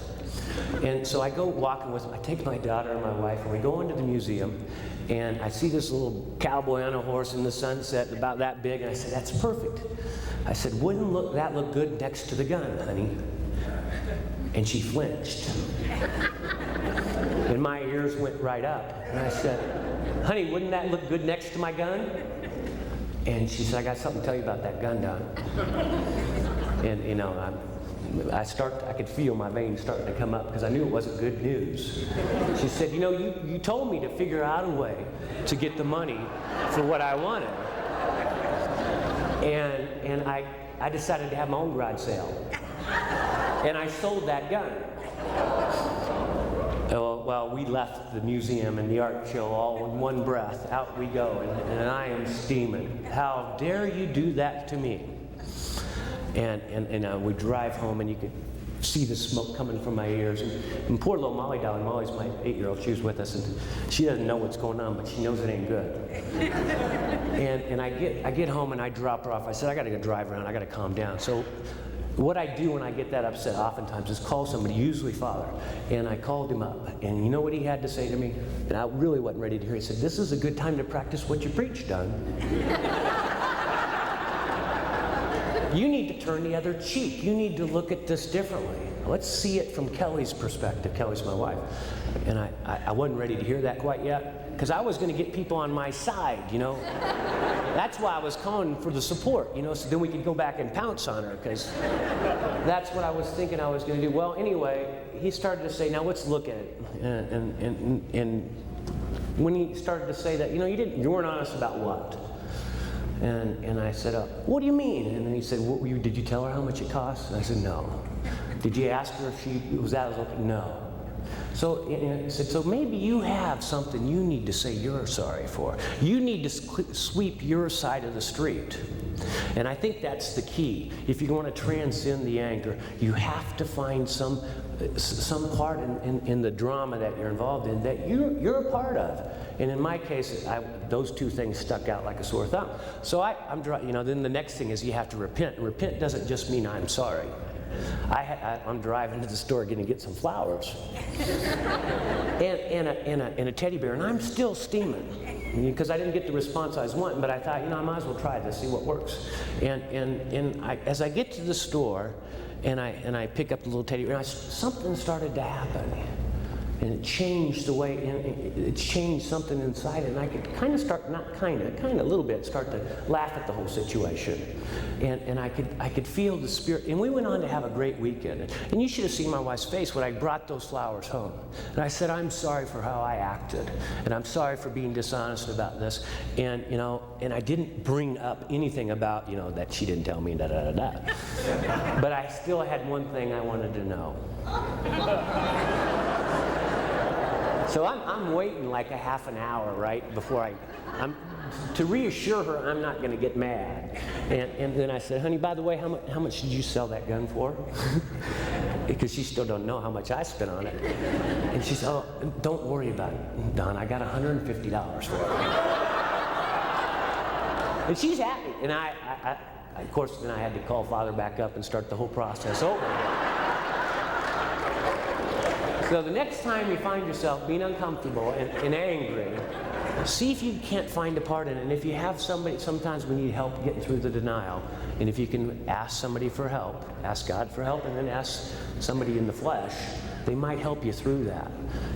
And so I go walking with, I take my daughter and my wife, and we go into the museum, and I see this little cowboy on a horse in the sunset, about that big, and I said, that's perfect. I said, wouldn't that look good next to the gun, honey? And she flinched. And my ears went right up. And I said, honey, wouldn't that look good next to my gun? And she said, I got something to tell you about that gun, Don. And I could feel my veins starting to come up because I knew it wasn't good news. She said, you told me to figure out a way to get the money for what I wanted. And I decided to have my own garage sale. And I sold that gun. Well, we left the museum and the art show all in one breath. Out we go, and I am steaming. How dare you do that to me? And we drive home, and you could see the smoke coming from my ears. And poor little Molly, darling, Molly's my 8-year-old, she was with us, and she doesn't know what's going on, but she knows it ain't good. And I get home, and I drop her off. I said, I got to go drive around. I got to calm down. So what I do when I get that upset oftentimes is call somebody, usually Father. And I called him up, and you know what he had to say to me? And I really wasn't ready to hear. He said, this is a good time to practice what you preach, Don. You need to turn the other cheek. You need to look at this differently. Let's see it from Kelly's perspective. Kelly's my wife. And I wasn't ready to hear that quite yet, because I was going to get people on my side, you know. That's why I was calling for the support, you know, so then we could go back and pounce on her, because that's what I was thinking I was going to do. Well, anyway, he started to say, now let's look at it. And when he started to say that, you know, you weren't honest about what? And I said, what do you mean? And then he said, did you tell her how much it cost? And I said, no. Did you ask her if she was that? No. So he said, so maybe you have something you need to say you're sorry for. You need to sweep your side of the street. And I think that's the key. If you want to transcend the anger, you have to find some part in the drama that you're involved in that you're a part of. And in my case, those two things stuck out like a sore thumb. So then the next thing is you have to repent. And repent doesn't just mean I'm sorry. I'm driving to the store going to get some flowers and a teddy bear, and I'm still steaming because I didn't get the response I was wanting, but I thought, I might as well try this, see what works. As I get to the store and I pick up the little teddy bear, something started to happen. And it changed the way, it changed something inside, and I could kind of start, a little bit, start to laugh at the whole situation. And I could feel the spirit. And we went on to have a great weekend. And you should have seen my wife's face when I brought those flowers home. And I said, I'm sorry for how I acted. And I'm sorry for being dishonest about this. And, and I didn't bring up anything about, that she didn't tell me, da-da-da-da. But I still had one thing I wanted to know. So I'm waiting like a half an hour, right, before to reassure her I'm not going to get mad. And then I said, honey, by the way, how much did you sell that gun for? Because she still don't know how much I spent on it. And she said, oh, don't worry about it, Don. I got $150 for it. And she's happy. And of course, then I had to call Father back up and start the whole process over. So the next time you find yourself being uncomfortable and angry, see if you can't find a part in it. And if you have somebody, sometimes we need help getting through the denial. And if you can ask somebody for help, ask God for help, and then ask somebody in the flesh, they might help you through that.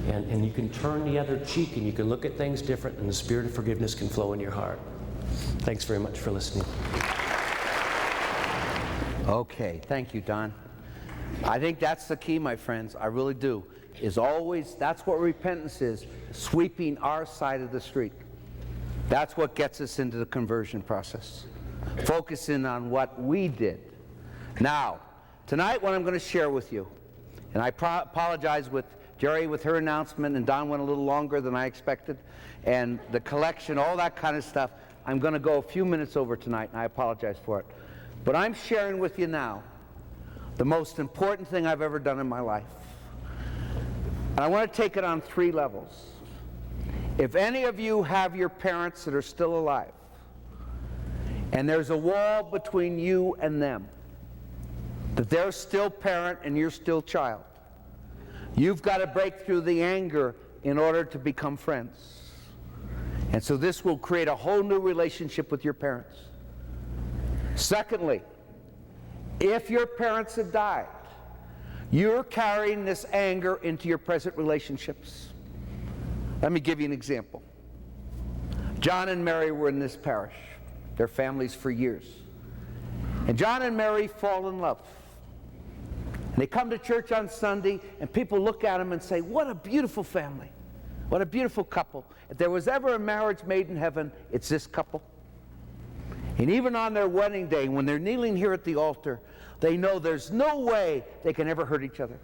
And you can turn the other cheek, and you can look at things different, and the spirit of forgiveness can flow in your heart. Thanks very much for listening. Okay, thank you, Don. I think that's the key, my friends. I really do. That's what repentance is, sweeping our side of the street. That's what gets us into the conversion process. Focusing on what we did. Now, tonight what I'm going to share with you, and I apologize with Jerry with her announcement, and Don went a little longer than I expected, and the collection, all that kind of stuff. I'm going to go a few minutes over tonight, and I apologize for it. But I'm sharing with you now the most important thing I've ever done in my life. And I want to take it on 3 levels. If any of you have your parents that are still alive, and there's a wall between you and them, that they're still parent and you're still child, you've got to break through the anger in order to become friends. And so this will create a whole new relationship with your parents. Secondly, if your parents have died, you're carrying this anger into your present relationships. Let me give you an example. John and Mary were in this parish, their families for years. And John and Mary fall in love. And they come to church on Sunday, and people look at them and say, what a beautiful family. What a beautiful couple. If there was ever a marriage made in heaven, it's this couple. And even on their wedding day, when they're kneeling here at the altar, they know there's no way they can ever hurt each other.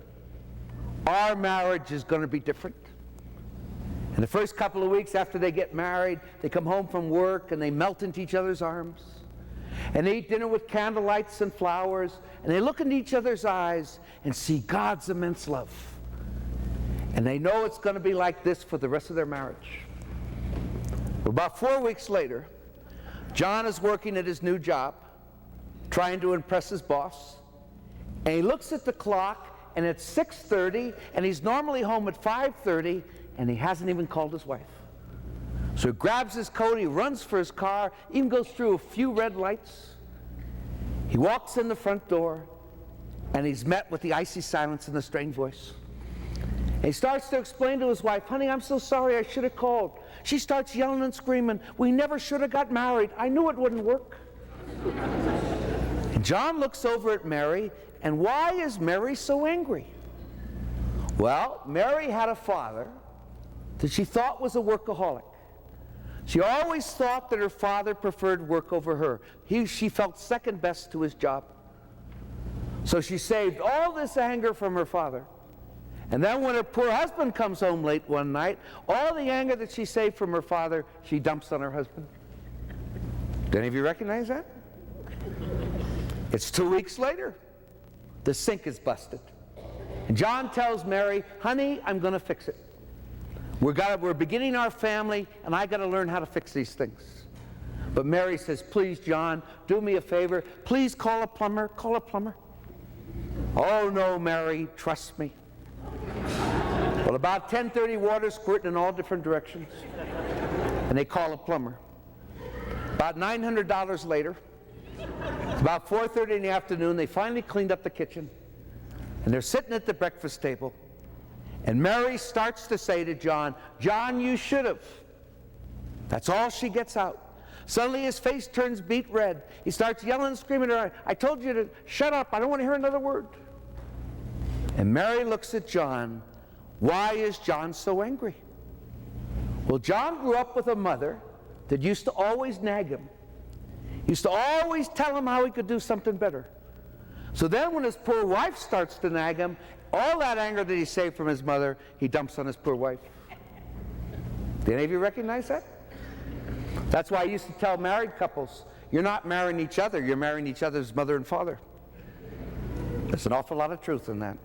Our marriage is going to be different. And the first couple of weeks after they get married, they come home from work and they melt into each other's arms. and they eat dinner with candlelights and flowers, and they look into each other's eyes and see God's immense love. And they know it's going to be like this for the rest of their marriage. About 4 weeks later, John is working at his new job, trying to impress his boss, and he looks at the clock, and it's 6:30, and he's normally home at 5:30, and he hasn't even called his wife. So he grabs his coat, he runs for his car, even goes through a few red lights. He walks in the front door, and he's met with the icy silence and the strained voice. And he starts to explain to his wife, honey, I'm so sorry, I should have called. She starts yelling and screaming, we never should have got married. I knew it wouldn't work. And John looks over at Mary, and why is Mary so angry? Well, Mary had a father that she thought was a workaholic. She always thought that her father preferred work over her. She felt second best to his job. So she saved all this anger from her father. And then when her poor husband comes home late one night, all the anger that she saved from her father, she dumps on her husband. Do any of you recognize that? It's 2 weeks later. The sink is busted. And John tells Mary, honey, I'm going to fix it. We're beginning our family, and I got to learn how to fix these things. But Mary says, please, John, do me a favor. Please call a plumber. Call a plumber. Oh, no, Mary, trust me. Well, about 10:30, water squirting in all different directions. And they call a plumber. About $900 later, it's about 4:30 in the afternoon, they finally cleaned up the kitchen. And they're sitting at the breakfast table. And Mary starts to say to John, John, you should have. That's all she gets out. Suddenly his face turns beet red. He starts yelling and screaming at her, I told you to shut up. I don't want to hear another word. And Mary looks at John. Why is John so angry? Well, John grew up with a mother that used to always nag him. Used to always tell him how he could do something better. So then when his poor wife starts to nag him, all that anger that he saved from his mother, he dumps on his poor wife. Do any of you recognize that? That's why I used to tell married couples, you're not marrying each other, you're marrying each other's mother and father. There's an awful lot of truth in that.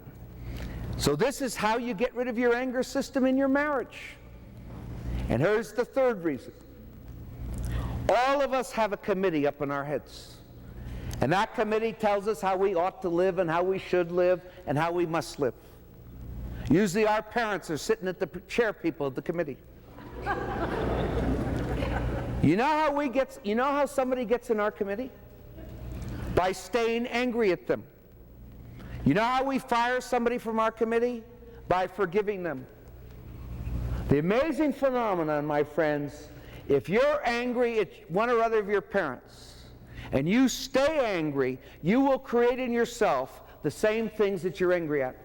So this is how you get rid of your anger system in your marriage. And here's the third reason. All of us have a committee up in our heads. And that committee tells us how we ought to live and how we should live and how we must live. Usually our parents are sitting at the chair people of the committee. You know how somebody gets in our committee? By staying angry at them. You know how we fire somebody from our committee? By forgiving them. The amazing phenomenon, my friends, if you're angry at one or other of your parents, and you stay angry, you will create in yourself the same things that you're angry at.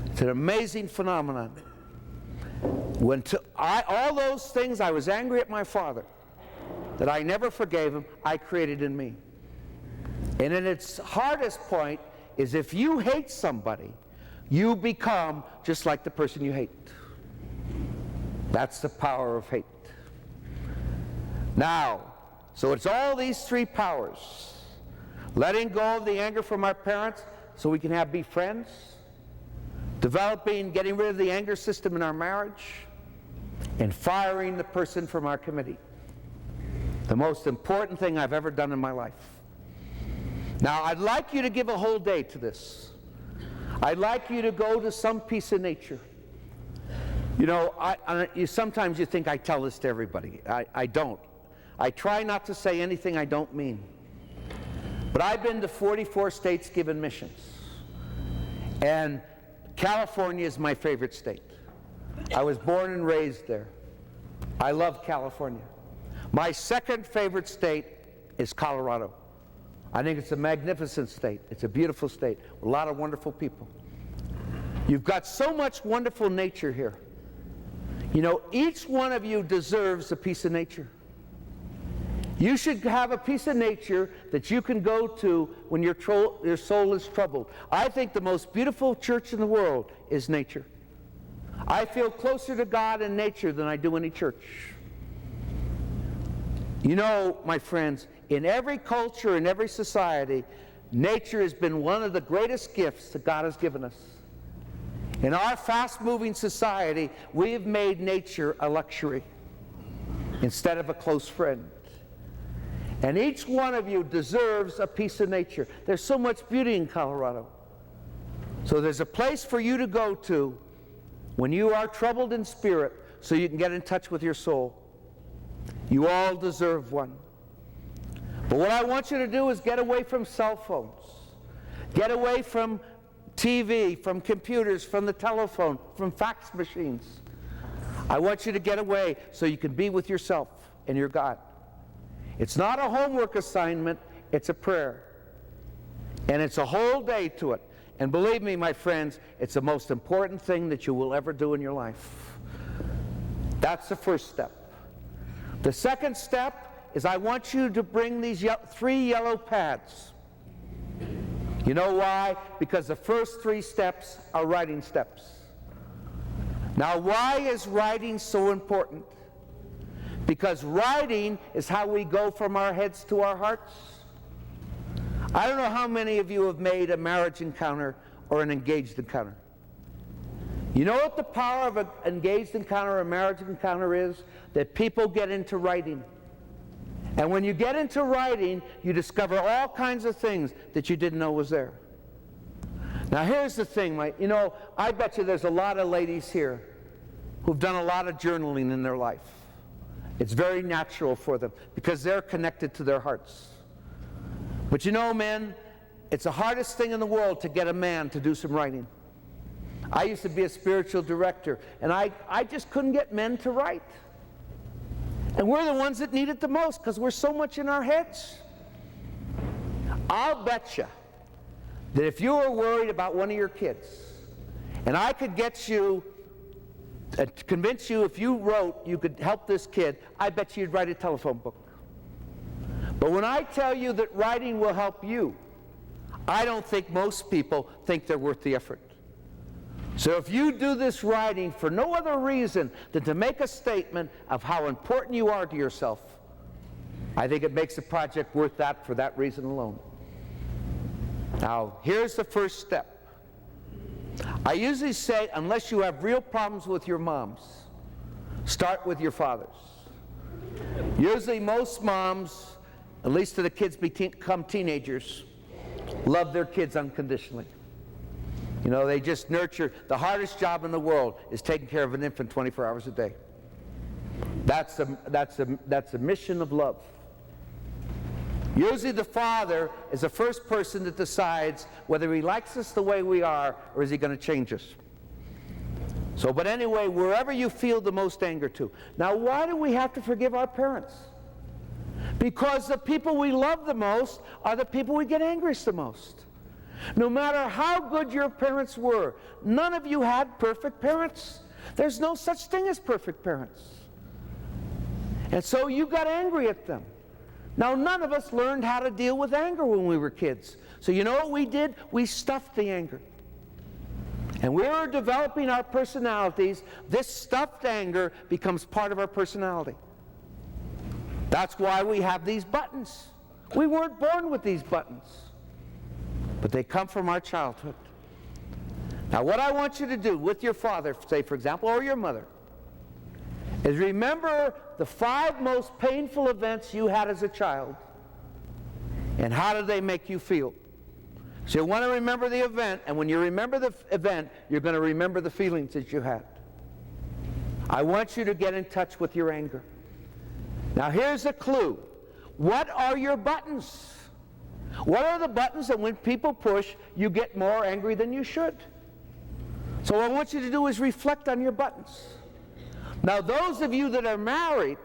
It's an amazing phenomenon. All those things I was angry at my father, that I never forgave him, I created in me. And in its hardest point is if you hate somebody, you become just like the person you hate. That's the power of hate. Now, so it's all these three powers. Letting go of the anger from our parents so we can be friends. Getting rid of the anger system in our marriage. And firing the person from our committee. The most important thing I've ever done in my life. Now, I'd like you to give a whole day to this. I'd like you to go to some piece of nature. You know, sometimes you think I tell this to everybody. I don't. I try not to say anything I don't mean. But I've been to 44 states giving missions. And California is my favorite state. I was born and raised there. I love California. My second favorite state is Colorado. I think it's a magnificent state. It's a beautiful state with a lot of wonderful people. You've got so much wonderful nature here. You know, each one of you deserves a piece of nature. You should have a piece of nature that you can go to when your soul is troubled. I think the most beautiful church in the world is nature. I feel closer to God in nature than I do any church. You know, my friends, in every culture, in every society, nature has been one of the greatest gifts that God has given us. In our fast-moving society, we have made nature a luxury instead of a close friend. And each one of you deserves a piece of nature. There's so much beauty in Colorado. So there's a place for you to go to when you are troubled in spirit so you can get in touch with your soul. You all deserve one. But what I want you to do is get away from cell phones. Get away from TV, from computers, from the telephone, from fax machines. I want you to get away so you can be with yourself and your God. It's not a homework assignment, it's a prayer. And it's a whole day to it. And believe me, my friends, it's the most important thing that you will ever do in your life. That's the first step. The second step is I want you to bring these 3 yellow pads. You know why? Because the first 3 steps are writing steps. Now, why is writing so important? Because writing is how we go from our heads to our hearts. I don't know how many of you have made a marriage encounter or an engaged encounter. You know what the power of an engaged encounter or a marriage encounter is? That people get into writing. And when you get into writing, you discover all kinds of things that you didn't know was there. Now here's the thing, I bet you there's a lot of ladies here who've done a lot of journaling in their life. It's very natural for them because they're connected to their hearts. But you know, men, it's the hardest thing in the world to get a man to do some writing. I used to be a spiritual director, and I just couldn't get men to write. And we're the ones that need it the most because we're so much in our heads. I'll bet you that if you were worried about one of your kids, and I could get you, convince you if you wrote you could help this kid, I bet you'd write a telephone book. But when I tell you that writing will help you, I don't think most people think they're worth the effort. So if you do this writing for no other reason than to make a statement of how important you are to yourself, I think it makes the project worth that for that reason alone. Now, here's the first step. I usually say, unless you have real problems with your moms, start with your fathers. Usually most moms, at least till the kids become teenagers, love their kids unconditionally. You know, they just nurture. The hardest job in the world is taking care of an infant 24 hours a day. That's a mission of love. Usually the father is the first person that decides whether he likes us the way we are or is he going to change us. So, but anyway, wherever you feel the most anger to. Now, why do we have to forgive our parents? Because the people we love the most are the people we get angriest the most. No matter how good your parents were, none of you had perfect parents. There's no such thing as perfect parents. And so you got angry at them. Now, none of us learned how to deal with anger when we were kids. So you know what we did? We stuffed the anger. And we were developing our personalities. This stuffed anger becomes part of our personality. That's why we have these buttons. We weren't born with these buttons, but they come from our childhood. Now, what I want you to do with your father, say, for example, or your mother, is remember the 5 most painful events you had as a child, and how did they make you feel? So you want to remember the event, and when you remember the event, you're going to remember the feelings that you had. I want you to get in touch with your anger. Now, here's a clue. What are your buttons? What are the buttons that when people push, you get more angry than you should? So what I want you to do is reflect on your buttons. Now, those of you that are married,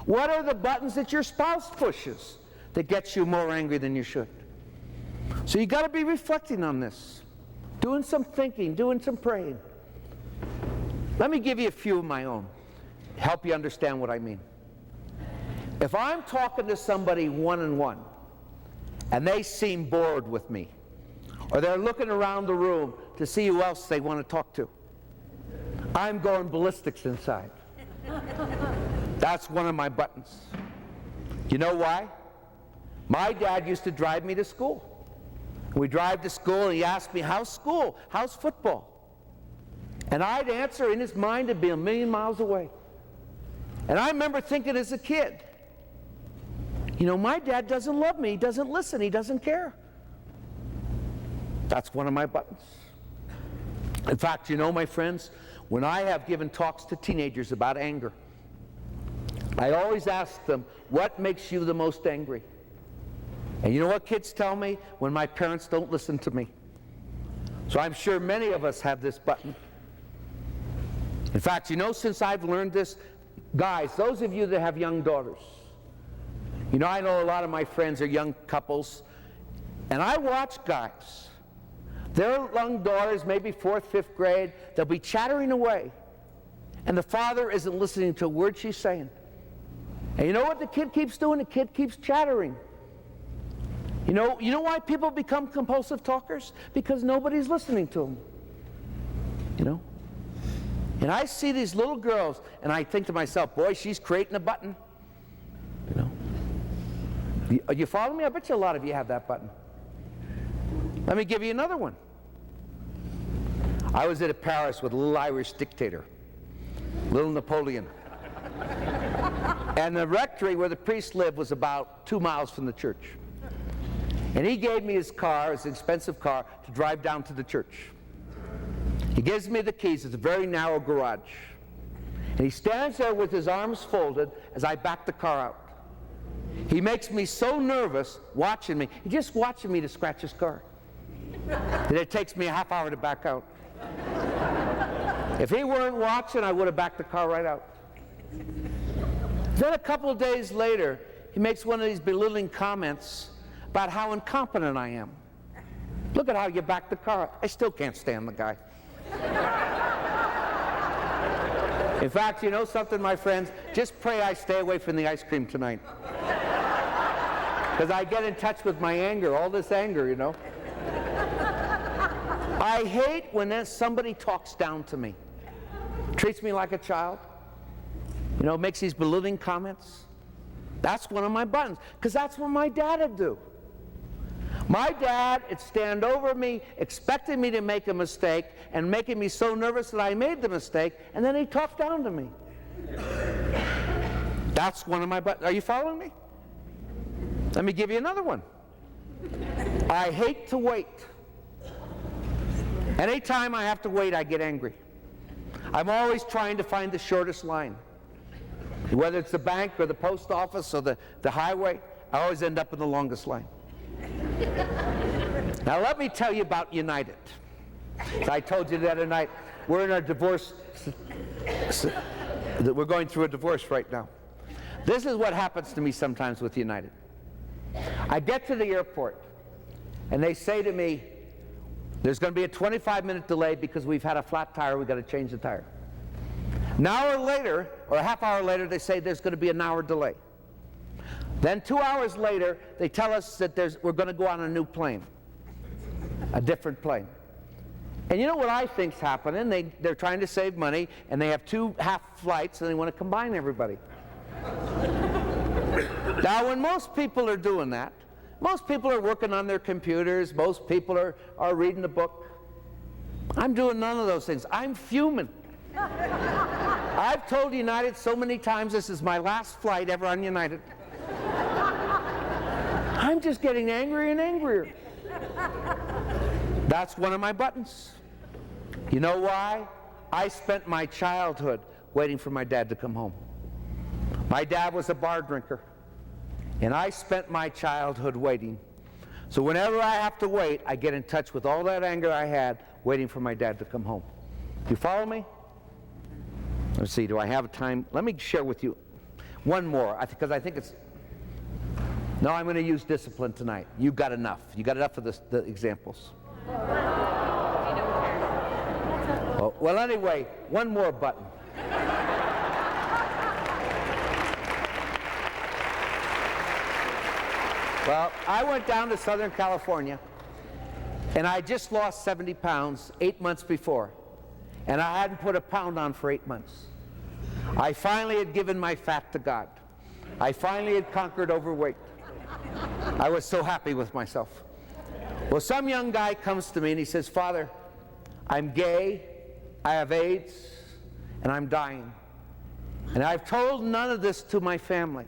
what are the buttons that your spouse pushes that gets you more angry than you should? So you got to be reflecting on this, doing some thinking, doing some praying. Let me give you a few of my own, help you understand what I mean. If I'm talking to somebody one-on-one, and they seem bored with me, or they're looking around the room to see who else they want to talk to, I'm going ballistics inside. That's one of my buttons. You know why? My dad used to drive me to school. We drive to school and he asked me, how's school? How's football? And I'd answer in his mind to be a million miles away. And I remember thinking as a kid, you know, my dad doesn't love me, he doesn't listen, he doesn't care. That's one of my buttons. In fact, you know, my friends, when I have given talks to teenagers about anger, I always ask them, what makes you the most angry? And you know what kids tell me? When my parents don't listen to me. So I'm sure many of us have this button. In fact, you know, since I've learned this, guys, those of you that have young daughters, you know, I know a lot of my friends are young couples, and I watch guys. Their young daughters, maybe 4th, 5th grade, they'll be chattering away, and the father isn't listening to a word she's saying. And you know what the kid keeps doing? The kid keeps chattering. You know why people become compulsive talkers? Because nobody's listening to them. You know? And I see these little girls, and I think to myself, boy, she's creating a button. You know? You follow me? I bet you a lot of you have that button. Let me give you another one. I was at a Paris with a little Irish dictator, little Napoleon. And the rectory where the priest lived was about 2 miles from the church. And he gave me his car, his expensive car, to drive down to the church. He gives me the keys. It's a very narrow garage. And he stands there with his arms folded as I back the car out. He makes me so nervous watching me. He's just watching me to scratch his car. And it takes me a half hour to back out. If he weren't watching, I would have backed the car right out. Then a couple of days later, he makes one of these belittling comments about how incompetent I am. Look at how you backed the car up. I still can't stand the guy. In fact, you know something, my friends? Just pray I stay away from the ice cream tonight. Because I get in touch with my anger, all this anger, you know. I hate when somebody talks down to me, treats me like a child, you know, makes these belittling comments. That's one of my buttons, because that's what my dad would do. My dad would stand over me, expecting me to make a mistake, and making me so nervous that I made the mistake, and then he'd talk down to me. That's one of my buttons. Are you following me? Let me give you another one. I hate to wait. Anytime I have to wait, I get angry. I'm always trying to find the shortest line. Whether it's the bank or the post office or the highway, I always end up in the longest line. Now let me tell you about United. I told you the other night, we're in a divorce, we're going through a divorce right now. This is what happens to me sometimes with United. I get to the airport, and they say to me, there's going to be a 25-minute delay because we've had a flat tire, we've got to change the tire. An hour later, or a half hour later, they say there's going to be an hour delay. Then 2 hours later, they tell us that we're going to go on a new plane, a different plane. And you know what I think's happening? They're trying to save money, and they have 2 half flights, and they want to combine everybody. Now, when most people are doing that, most people are working on their computers, most people are reading a book. I'm doing none of those things. I'm fuming. I've told United so many times this is my last flight ever on United. I'm just getting angrier and angrier. That's one of my buttons. You know why? I spent my childhood waiting for my dad to come home. My dad was a bar drinker, and I spent my childhood waiting. So whenever I have to wait, I get in touch with all that anger I had waiting for my dad to come home. Do you follow me? Let's see, do I have time? Let me share with you one more, because I think it's... No, I'm going to use discipline tonight. You've got enough. You got enough of the examples. Oh, well, anyway, one more button. Well, I went down to Southern California, and I just lost 70 pounds 8 months before, and I hadn't put a pound on for 8 months. I finally had given my fat to God. I finally had conquered overweight. I was so happy with myself. Well, some young guy comes to me and he says, "Father, I'm gay, I have AIDS, and I'm dying. And I've told none of this to my family.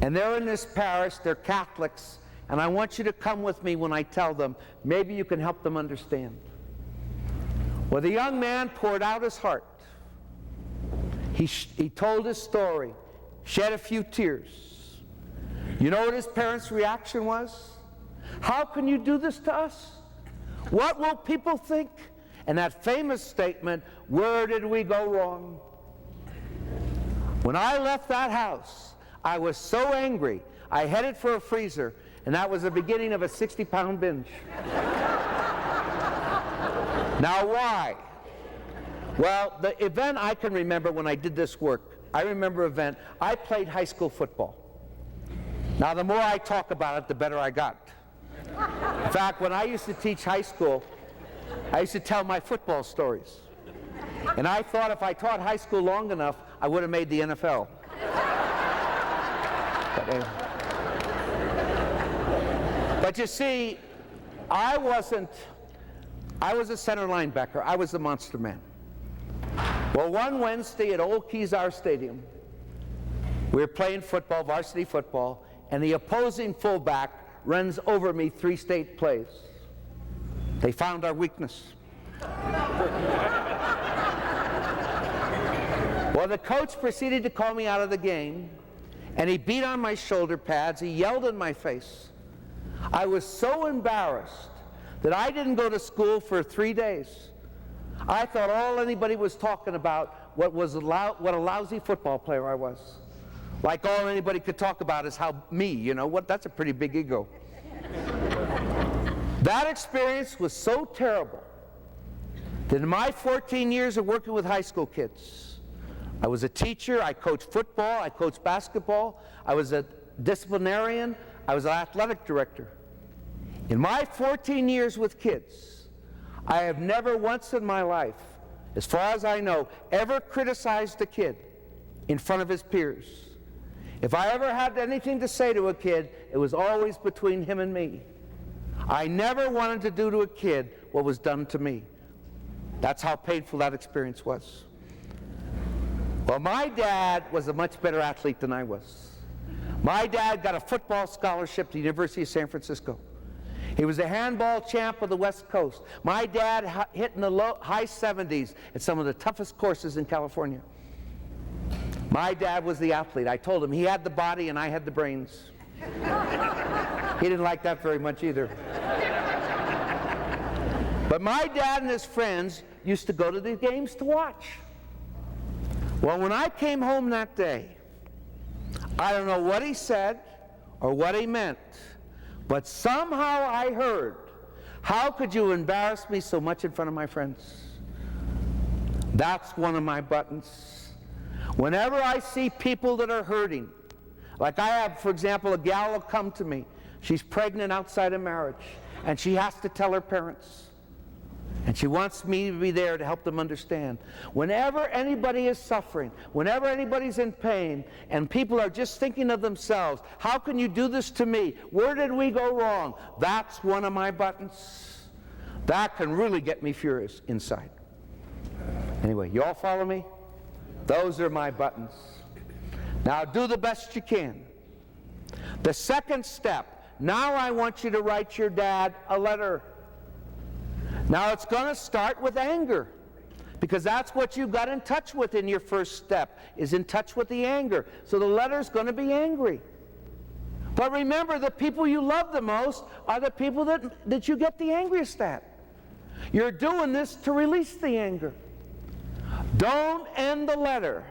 And they're in this parish, they're Catholics, and I want you to come with me when I tell them. Maybe you can help them understand." Well, the young man poured out his heart. He told his story, shed a few tears. You know what his parents' reaction was? "How can you do this to us? What will people think?" And that famous statement, "Where did we go wrong?" When I left that house, I was so angry, I headed for a freezer, and that was the beginning of a 60-pound binge. Now why? Well, the event I can remember when I did this work, I remember an event, I played high school football. Now the more I talk about it, the better I got. In fact, when I used to teach high school, I used to tell my football stories. And I thought if I taught high school long enough, I would have made the NFL. But you see, I was a center linebacker. I was the monster man. Well, one Wednesday at Old Kezar Stadium, we were playing football, varsity football, and the opposing fullback runs over me 3 state plays. They found our weakness. Well, the coach proceeded to call me out of the game, and he beat on my shoulder pads. He yelled in my face. I was so embarrassed that I didn't go to school for 3 days. I thought all anybody was talking about what a lousy football player I was. Like all anybody could talk about is how me, you know, that's a pretty big ego. That experience was so terrible that in my 14 years of working with high school kids, I was a teacher, I coached football, I coached basketball, I was a disciplinarian, I was an athletic director. In my 14 years with kids, I have never once in my life, as far as I know, ever criticized a kid in front of his peers. If I ever had anything to say to a kid, it was always between him and me. I never wanted to do to a kid what was done to me. That's how painful that experience was. Well, my dad was a much better athlete than I was. My dad got a football scholarship to the University of San Francisco. He was a handball champ of the West Coast. My dad hit in the high 70s at some of the toughest courses in California. My dad was the athlete. I told him he had the body and I had the brains. He didn't like that very much either. But my dad and his friends used to go to the games to watch. Well, when I came home that day, I don't know what he said or what he meant, but somehow I heard, "How could you embarrass me so much in front of my friends?" That's one of my buttons. Whenever I see people that are hurting, like I have, for example, a gal will come to me. She's pregnant outside of marriage, and she has to tell her parents. And she wants me to be there to help them understand. Whenever anybody is suffering, whenever anybody's in pain, and people are just thinking of themselves, "How can you do this to me? Where did we go wrong?" That's one of my buttons. That can really get me furious inside. Anyway, you all follow me? Those are my buttons. Now do the best you can. The second step, now I want you to write your dad a letter. Now it's going to start with anger, because that's what you got in touch with in your first step, is in touch with the anger. So the letter's going to be angry. But remember, the people you love the most are the people that you get the angriest at. You're doing this to release the anger. Don't end the letter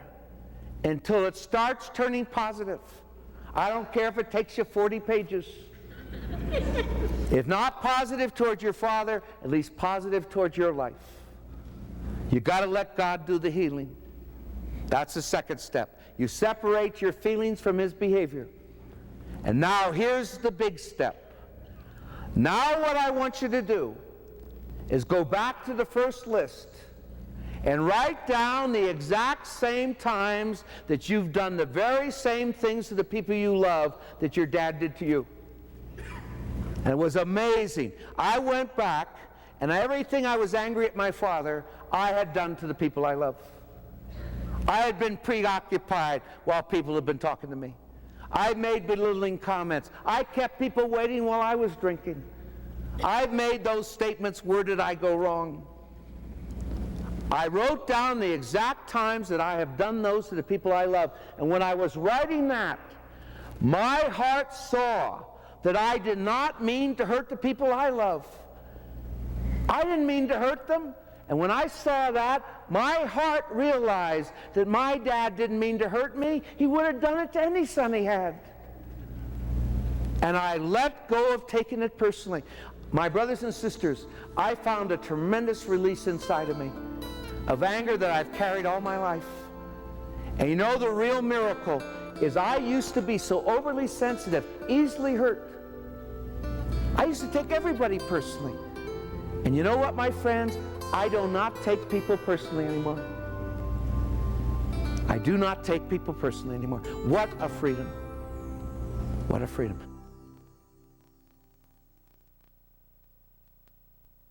until it starts turning positive. I don't care if it takes you 40 pages. If not positive towards your father, at least positive towards your life. You got to let God do the healing. That's the second step. You separate your feelings from his behavior. And now here's the big step. Now what I want you to do is go back to the first list and write down the exact same times that you've done the very same things to the people you love that your dad did to you. And it was amazing. I went back, and everything I was angry at my father, I had done to the people I love. I had been preoccupied while people had been talking to me. I made belittling comments. I kept people waiting while I was drinking. I made those statements, where did I go wrong? I wrote down the exact times that I have done those to the people I love. And when I was writing that, my heart saw that I did not mean to hurt the people I love. I didn't mean to hurt them. And when I saw that, my heart realized that my dad didn't mean to hurt me. He would have done it to any son he had. And I let go of taking it personally. My brothers and sisters, I found a tremendous release inside of me of anger that I've carried all my life. And you know, the real miracle is I used to be so overly sensitive, easily hurt. I used to take everybody personally. And you know what, my friends? I do not take people personally anymore. I do not take people personally anymore. What a freedom. What a freedom.